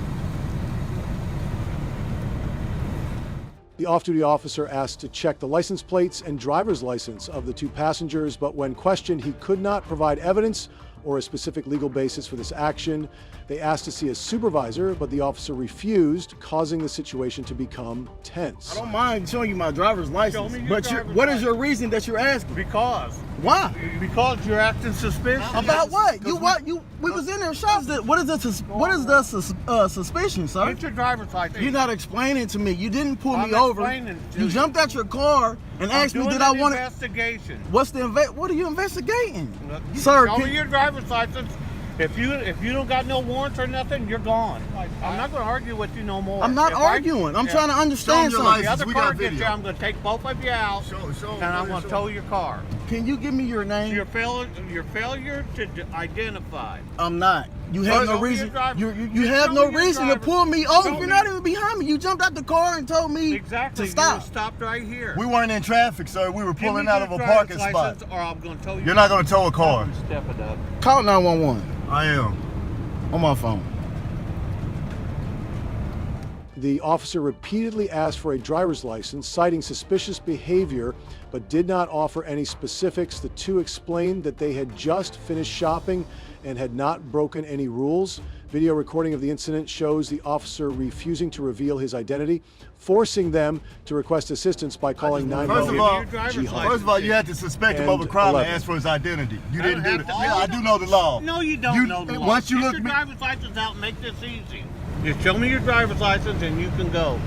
The off-duty officer asked to check the license plates and driver's license of the two passengers, but when questioned, he could not provide evidence or a specific legal basis for this action. They asked to see a supervisor, but the officer refused, causing the situation to become tense. I don't mind showing you my driver's license, me your but driver's what is your reason that you're asking? Because. Why? Because you're acting suspicious. About what? We was in there shots. What is the suspicion, sir? Get your driver's license. You're not explaining to me. You didn't pull I'm me over. explaining to You you. jumped out your car and asked me, did I want to? Investigation. What's the What are you investigating, sir? Show me your driver's license. If you don't got no warrants or nothing, you're gone. I'm not going to argue with you no more. I'm not If arguing. I'm trying to understand Show 'em your something. The other We car got gets video. you, I'm going to take both of you out, and I'm going to tow your car. Can you give me your name? Your failure to identify. I'm not. You have no show me reason. your driver- You have show no me your reason to driver- pull me over. show You're me- not even behind me. You jumped out the car and told me Exactly. to stop. You were stopped right here. We weren't in traffic, sir. We were Give me pulling out your of a driver's parking spot. license, or I'm going to tow you. You're not going to tow a car. Step it up. Call 911 I am. on my phone. The officer repeatedly asked for a driver's license, citing suspicious behavior, but did not offer any specifics. The two explained that they had just finished shopping and had not broken any rules. Video recording of the incident shows the officer refusing to reveal his identity, forcing them to request assistance by calling 911. First of all, you had to suspect him of a crime and ask for his identity. You didn't do that. Yeah, I do know the law. No, you don't know the law. Once you Get look your me, driver's license out and make this easy. Just show me your driver's license and you can go.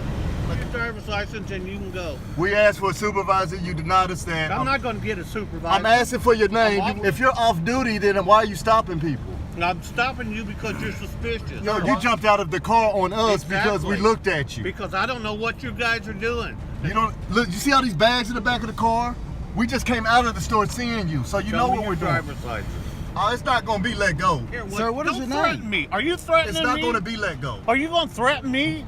Get your driver's license and you can go. we asked for a supervisor. You denied us that. I'm not going to get a supervisor. I'm asking for your name. I'm- If you're off duty, then why are you stopping people? I'm stopping you because you're suspicious. No, you jumped out of the car on us because we Exactly. looked at you. Because I don't know what you guys are doing. You don't look. You see all these bags in the back of the car? We just came out of the store seeing you, so you Show know me what your we're doing. driver's license. Oh, it's not gonna be let go. Here, Sir, what is don't your name? threaten me. Are you threatening It's not me? gonna be let go. Are you going to threaten me?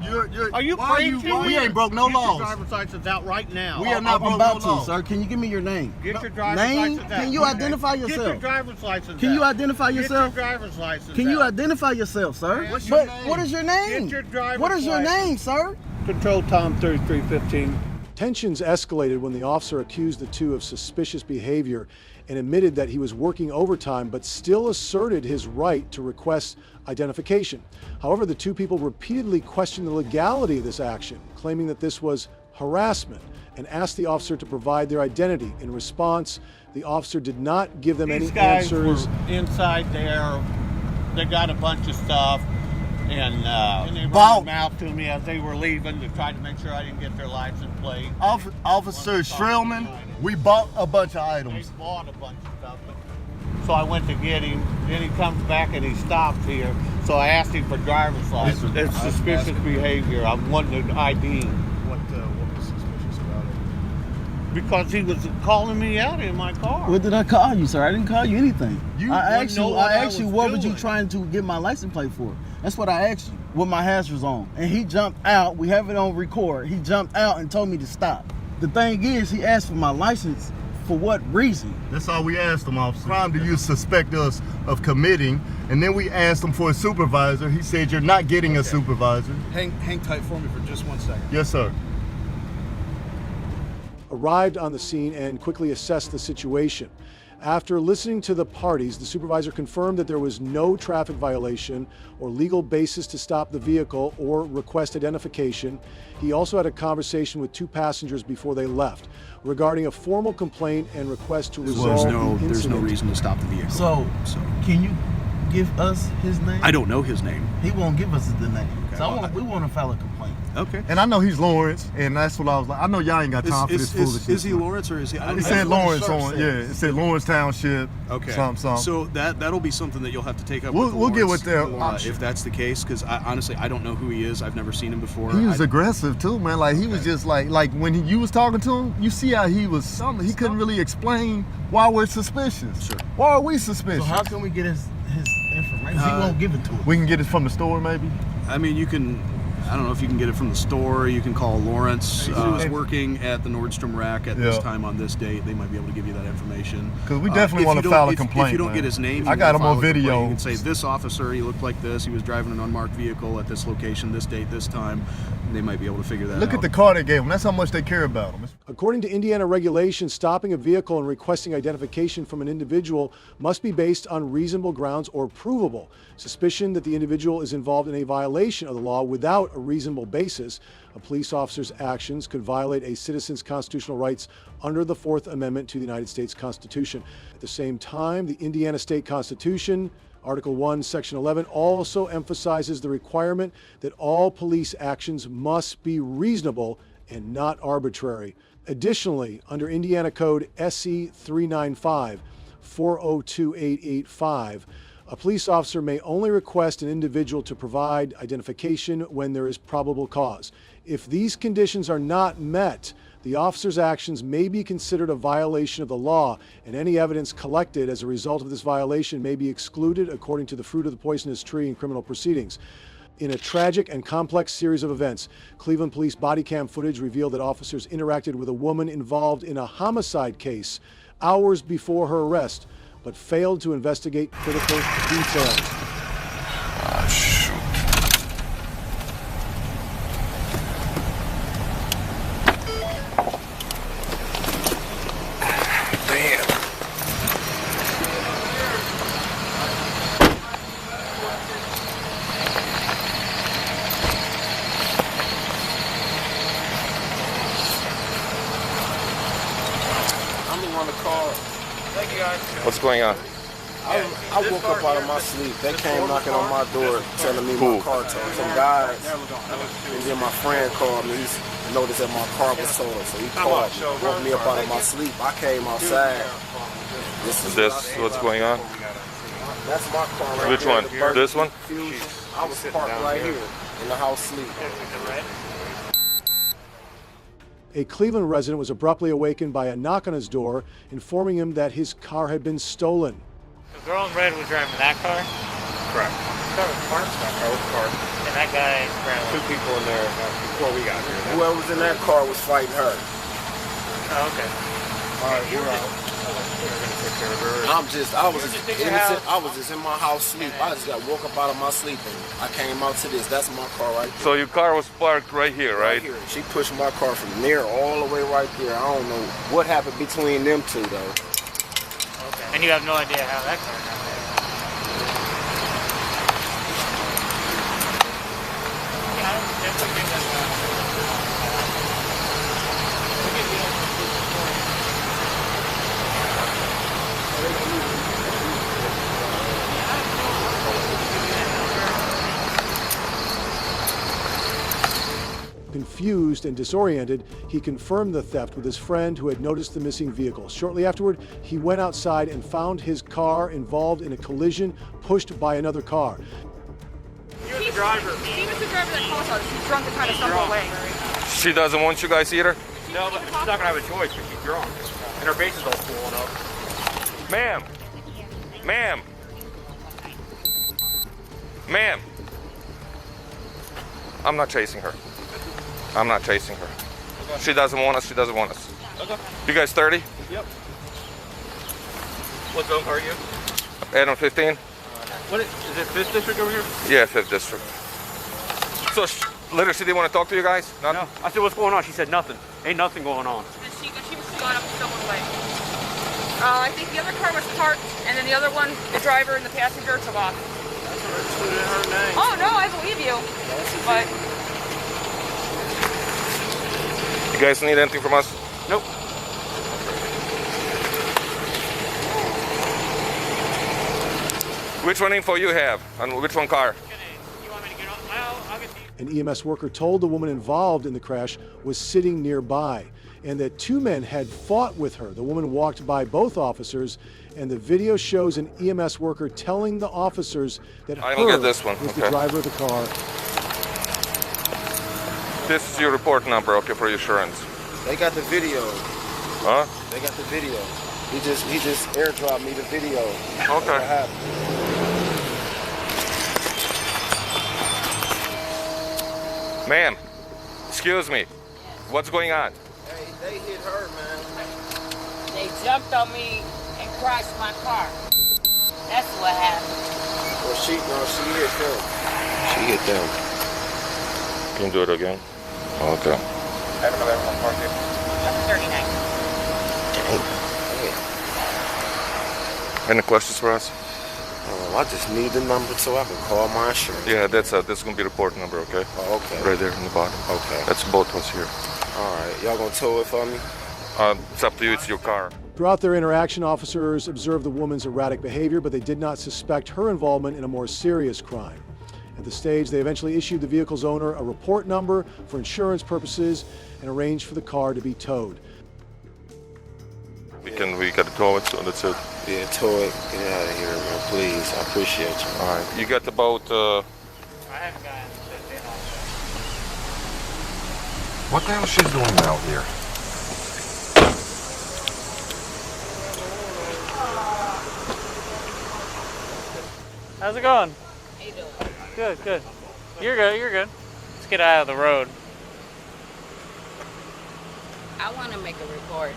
Are you why crazy? we ain't broke no Get your laws. driver's license out right now. We have not I'm broke about no laws. to, sir. Can you give me your name? Get your driver's Name? license out. Can you identify Get yourself? your driver's license Can you out. identify yourself? Get your driver's license Can you out. identify yourself, sir? What's your name? What is your name? Get your driver's What is your license. name, sir? Control Tom 3315. Tensions escalated when the officer accused the two of suspicious behavior and admitted that he was working overtime, but still asserted his right to request identification. However, the two people repeatedly questioned the legality of this action, claiming that this was harassment, and asked the officer to provide their identity. In response, the officer did not give them These any guys answers. were inside there. They got a bunch of stuff, and they run their mouth to me as they were leaving to try to make sure I didn't get their license plate. Officer Shrillman, we bought a bunch of items. They bought a bunch of stuff. So I went to get him. Then he comes back and he stops here. So I asked him for driver's license. It's suspicious behavior. I'm wanting an ID. What was suspicious about it? Because he was calling me out in my car. What did I call you, sir? I didn't call you anything. I asked you, what was you doing. trying to get my license plate for? That's what I asked you, with my hazards on. And he jumped out. We have it on record. He jumped out and told me to stop. The thing is, he asked for my license. For what reason? That's all we asked him, officer. Crime do you suspect us of committing? And then we asked him for a supervisor. He said, you're not getting a supervisor. Hang tight for me for just 1 second. Yes, sir. Arrived on the scene and quickly assessed the situation. After listening to the parties, the supervisor confirmed that there was no traffic violation or legal basis to stop the vehicle or request identification. He also had a conversation with two passengers before they left regarding a formal complaint and request to resolve the incident. There's no reason to stop the vehicle. So, can you give us his name? I don't know his name. He won't give us the name. Okay. So we want to file a complaint. Okay. And I know he's Lawrence, and that's what I was like. I know y'all ain't got time for this foolishness. Is he Lawrence or is he? He said Lawrence on it. Yeah, it said Lawrence Township. Okay. Something. So that'll be something that you'll have to take up. We'll get with them if that's the case, because honestly I don't know who he is. I've never seen him before. He was aggressive too, man. Like he was just like when you was talking to him, you see how he was. He couldn't really explain why we're suspicious. Sure. Why are we suspicious? So how can we get his information? He won't give it to us. We can get it from the store, maybe. I mean, you can. I don't know if you can get it from the store. You can call Lawrence, who's working at the Nordstrom rack at this time on this date. They might be able to give you that information. Because we definitely want to file a complaint. If you don't get his name, I got him on video. You can say, this officer, he looked like this. He was driving an unmarked vehicle at this location, this date, this time. They might be able to figure that out. Look at the car they gave him. That's how much they care about him. According to Indiana regulations, stopping a vehicle and requesting identification from an individual must be based on reasonable grounds or provable suspicion that the individual is involved in a violation of the law without a reasonable basis. A police officer's actions could violate a citizen's constitutional rights under the Fourth Amendment to the United States Constitution. At the same time, the Indiana State Constitution, Article 1, Section 11, also emphasizes the requirement that all police actions must be reasonable and not arbitrary. Additionally, under Indiana Code SC 395, 402885, a police officer may only request an individual to provide identification when there is probable cause. If these conditions are not met, the officer's actions may be considered a violation of the law, and any evidence collected as a result of this violation may be excluded according to the fruit of the poisonous tree in criminal proceedings. In a tragic and complex series of events, Cleveland police body cam footage revealed that officers interacted with a woman involved in a homicide case hours before her arrest, but failed to investigate critical details. What's going on? I woke up out of my sleep. They came knocking on my door telling me my car towed. Some guys, and then my friend called me. He noticed that my car was towed, so he called me, woke me up out of my sleep. I came outside. Is this what's going on? That's my car right Which there, one? This one? I was parked right here in the house sleeping. A Cleveland resident was abruptly awakened by a knock on his door, informing him that his car had been stolen. The girl in red was driving that car? Correct. That was parked. That was parked. And that guy ran away. 2 people in there before we got here. Whoever was in that car was fighting her. Oh, okay. All right, we're out. I was just innocent. I was just in my house sleep. I just got woke up out of my sleep and I came out to this. That's my car right there. So your car was parked right here, right? Here. She pushed my car from there all the way right there. I don't know what happened between them two though. Okay. And you have no idea how that car got there. Yeah, I definitely think that's Confused and disoriented, he confirmed the theft with his friend who had noticed the missing vehicle. Shortly afterward, he went outside and found his car involved in a collision pushed by another car. He was the driver that caused us. He's drunk and trying to stumble away. She doesn't want you guys either? No, but she's not gonna have a choice because she's drunk. And her face is all swollen up. Ma'am. Ma'am. Ma'am. I'm not chasing her. I'm not chasing her. Okay. She doesn't want us. She doesn't want us. Okay. You guys 30? Yep. What zone are you? Adam 15? What is it 5th district over here? Yeah, 5th district. So, literally, she didn't want to talk to you guys? Nothing? No. I said, what's going on? She said nothing. Ain't nothing going on. And she was going up and someone away. I think the other car was parked, and then the other one, the driver and the passenger took off. That's her name. Oh no, I believe you. But you guys need anything from us? Nope. Which one info you have? On which one car? An EMS worker told the woman involved in the crash was sitting nearby and that two men had fought with her. The woman walked by both officers, and the video shows an EMS worker telling the officers that I her don't get this one. was Okay. the driver of the car. This is your report number, okay, for insurance. They got the video. Huh? They got the video. He just airdropped me the video. Okay. What happened. Ma'am, excuse me. What's going on? Hey, they hit her, man. They jumped on me and crashed my car. That's what happened. Well, she hit them. She hit them. Can you do it again? Okay. Number 39. Any questions for us? I just need the number so I can call my insurance. Yeah, that's this is gonna be the report number, okay? Oh, okay. Right there in the bottom. Okay. That's both of us here. All right. Y'all gonna tow it for me? It's up to you. It's your car. Throughout their interaction, officers observed the woman's erratic behavior, but they did not suspect her involvement in a more serious crime. At the stage, they eventually issued the vehicle's owner a report number for insurance purposes and arranged for the car to be towed. We gotta tow it, so that's it. Yeah, tow it. Get out of here, man, please. I appreciate you. All right. You got about. I haven't gotten it. What the hell she's doing out here? How's it going? How you doing? Good, good. You're good, you're good. Let's get out of the road. I want to make a report.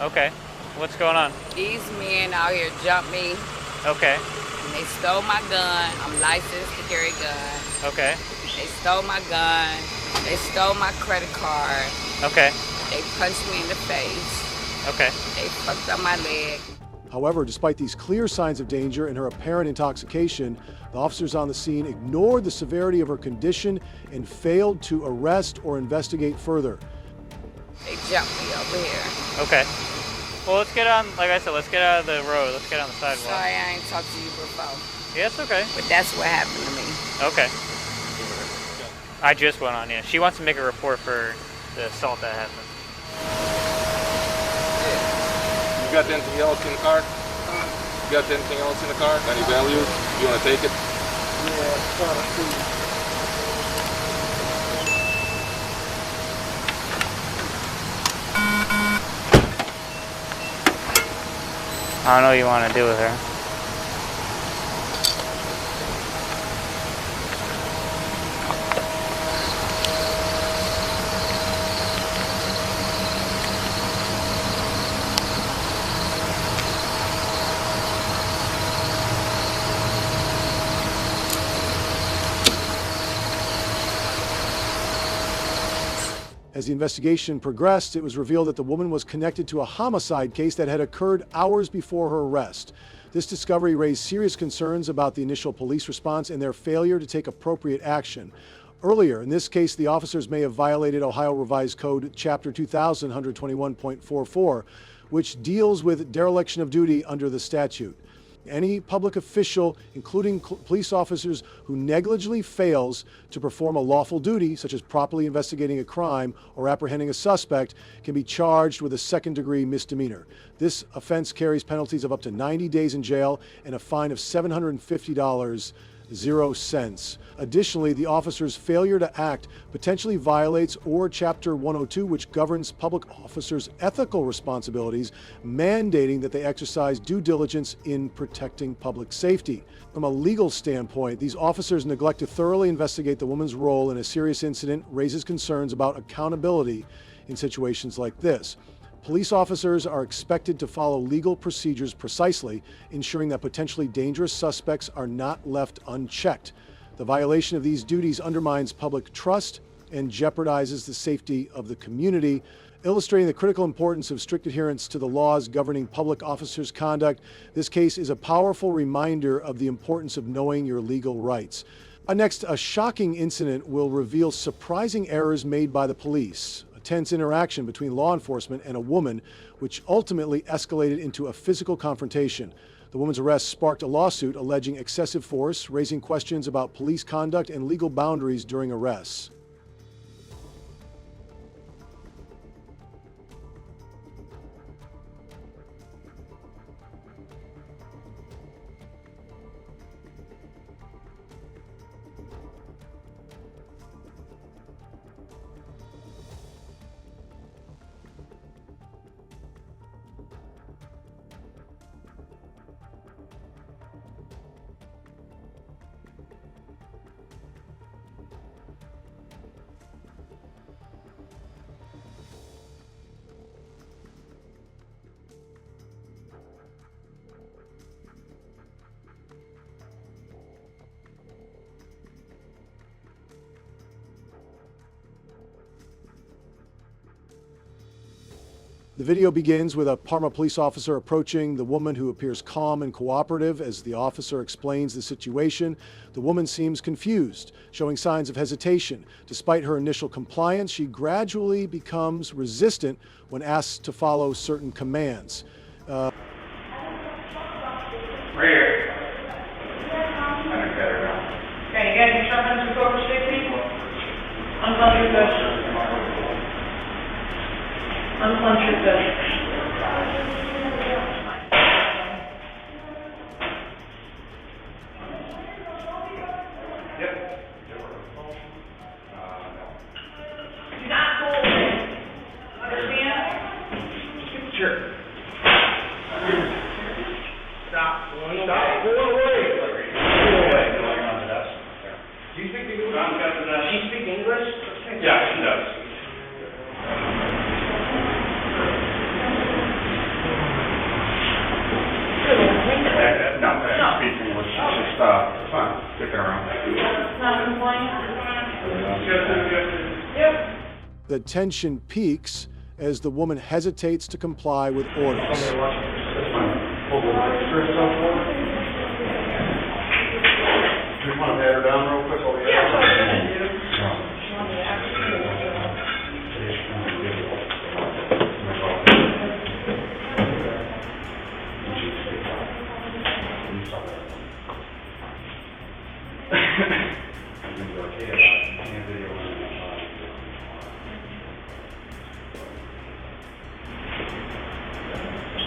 Okay. What's going on? These men out here jumped me. Okay. And they stole my gun. I'm licensed to carry a gun. Okay. They stole my gun. They stole my credit card. Okay. They punched me in the face. Okay. They fucked up my leg. However, despite these clear signs of danger and her apparent intoxication, the officers on the scene ignored the severity of her condition and failed to arrest or investigate further. They jumped me over here. Okay. Well, let's get on, like I said, let's get out of the road. Let's get on the sidewalk. Sorry I ain't talked to you before. Yeah, it's okay. But that's what happened to me. Okay. I just went on, yeah. She wants to make a report for the assault that happened. You got anything else in the car? You got anything else in the car? Any value? You want to take it? Yeah, try to see. I don't know what you want to do with her. As the investigation progressed, it was revealed that the woman was connected to a homicide case that had occurred hours before her arrest. This discovery raised serious concerns about the initial police response and their failure to take appropriate action. Earlier, in this case, the officers may have violated Ohio Revised Code Chapter 2121.44, which deals with dereliction of duty under the statute. Any public official, including police officers, who negligently fails to perform a lawful duty, such as properly investigating a crime or apprehending a suspect, can be charged with a second-degree misdemeanor. This offense carries penalties of up to 90 days in jail and a fine of $750. 0 cents. Additionally, the officer's failure to act potentially violates Chapter 102, which governs public officers' ethical responsibilities, mandating that they exercise due diligence in protecting public safety. From a legal standpoint, these officers' neglect to thoroughly investigate the woman's role in a serious incident raises concerns about accountability in situations like this. Police officers are expected to follow legal procedures precisely, ensuring that potentially dangerous suspects are not left unchecked. The violation of these duties undermines public trust and jeopardizes the safety of the community. Illustrating the critical importance of strict adherence to the laws governing public officers' conduct, this case is a powerful reminder of the importance of knowing your legal rights. Next, a shocking incident will reveal surprising errors made by the police. Tense interaction between law enforcement and a woman, which ultimately escalated into a physical confrontation. The woman's arrest sparked a lawsuit alleging excessive force, raising questions about police conduct and legal boundaries during arrests. The video begins with a Parma police officer approaching the woman, who appears calm and cooperative as the officer explains the situation. The woman seems confused, showing signs of hesitation. Despite her initial compliance, she gradually becomes resistant when asked to follow certain commands. Right here. Okay, you guys, your weapons are over 60? Unclench your fist. Unclench your fist. Yep. Do not pull away. Understand? Sure. Stop. Stop. Pull away. Pull away. Do you speak English? Does she speak English? Yeah, she does. No, speak English. Just, fine. Stick around. Not compliant? Yep. The tension peaks as the woman hesitates to comply with orders. You want to pat her down real quick over here?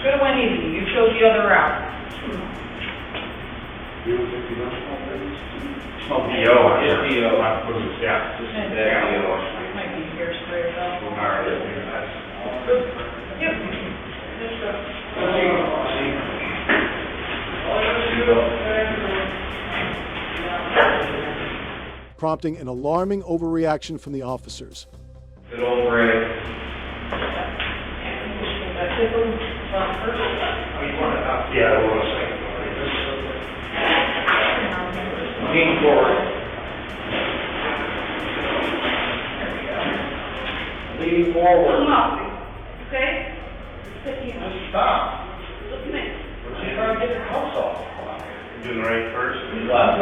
Could have went easy. You chose the other route. Oh, DO. Yeah, DO. Yeah. Might be hairspray though. All right. Yep. Prompting an alarming overreaction from the officers. Good old Ray. Yeah, hold on a second. Lean forward. Lean Okay? Just stop. She's trying to get her house off. Doing the right first. Left.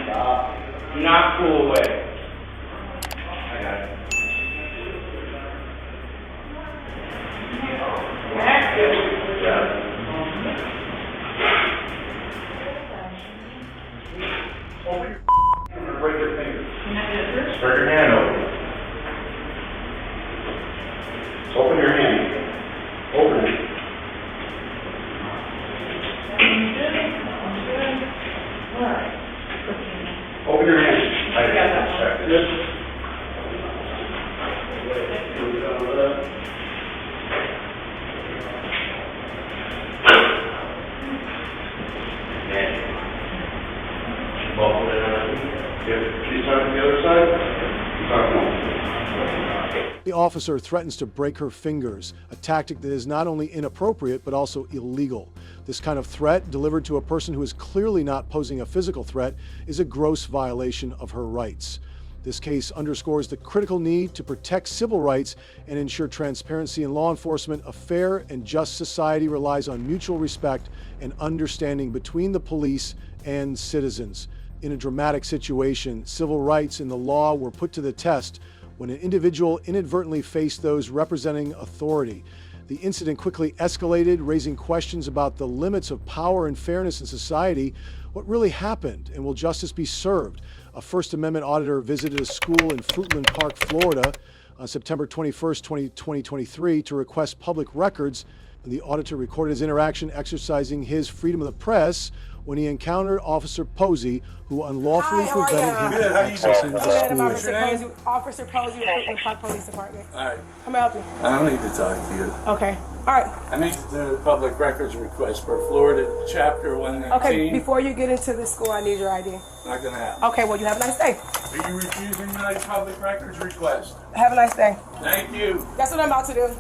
Stop. Do not pull away. I got it. Open your and break your fingers. Spread your hand open. Open your hand. Open it. Open your hand. I got that. Yes. The officer threatens to break her fingers, a tactic that is not only inappropriate but also illegal. This kind of threat, delivered to a person who is clearly not posing a physical threat, is a gross violation of her rights. This case underscores the critical need to protect civil rights and ensure transparency in law enforcement. A fair and just society relies on mutual respect and understanding between the police and citizens. In a dramatic situation, civil rights and the law were put to the test when an individual inadvertently faced those representing authority. The incident quickly escalated, raising questions about the limits of power and fairness in society. What really happened, and will justice be served? A First Amendment auditor visited a school in Fruitland Park, Florida on September 21st, 2023 to request public records. The auditor recorded his interaction exercising his freedom of the press when he encountered Officer Posey, who unlawfully prevented him from accessing the school. Officer Posey, Fruitland Park Police Department. All right. How may I help you? I don't need to talk to you. Okay. All right. I need to do a public records request for Florida Chapter 119. Okay, before you get into the school, I need your ID. Not going to happen. Okay, well, you have a nice day. Are you refusing my public records request? Have a nice day. Thank you. That's what I'm about to do.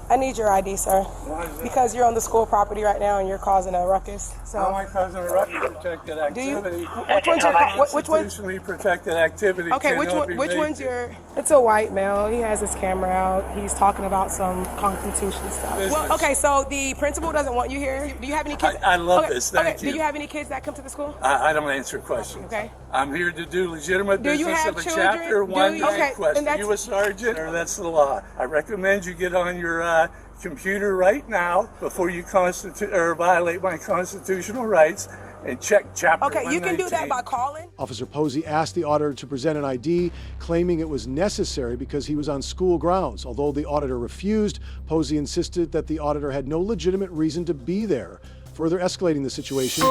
I need your ID, sir. Why is that? Because you're on the school property right now and you're causing a ruckus. So. How am I causing a ruckus? Protected activity. Which one's your? Which one? Constitutionally protected activity. Okay, which one's your? It's a white male. He has his camera out. He's talking about some constitution stuff. Well, okay, so the principal doesn't want you here. Do you have any kids? I love this. Thank you. Do you have any kids that come to the school? I don't answer questions. Okay. I'm here to do legitimate business of a children? Chapter 1 request. Are you a sergeant, or that's the law? I recommend you get on your computer right now before you violate my constitutional rights and check Chapter 119. Okay, you can do that by calling. Officer Posey asked the auditor to present an ID, claiming it was necessary because he was on school grounds. Although the auditor refused, Posey insisted that the auditor had no legitimate reason to be there, further escalating the situation.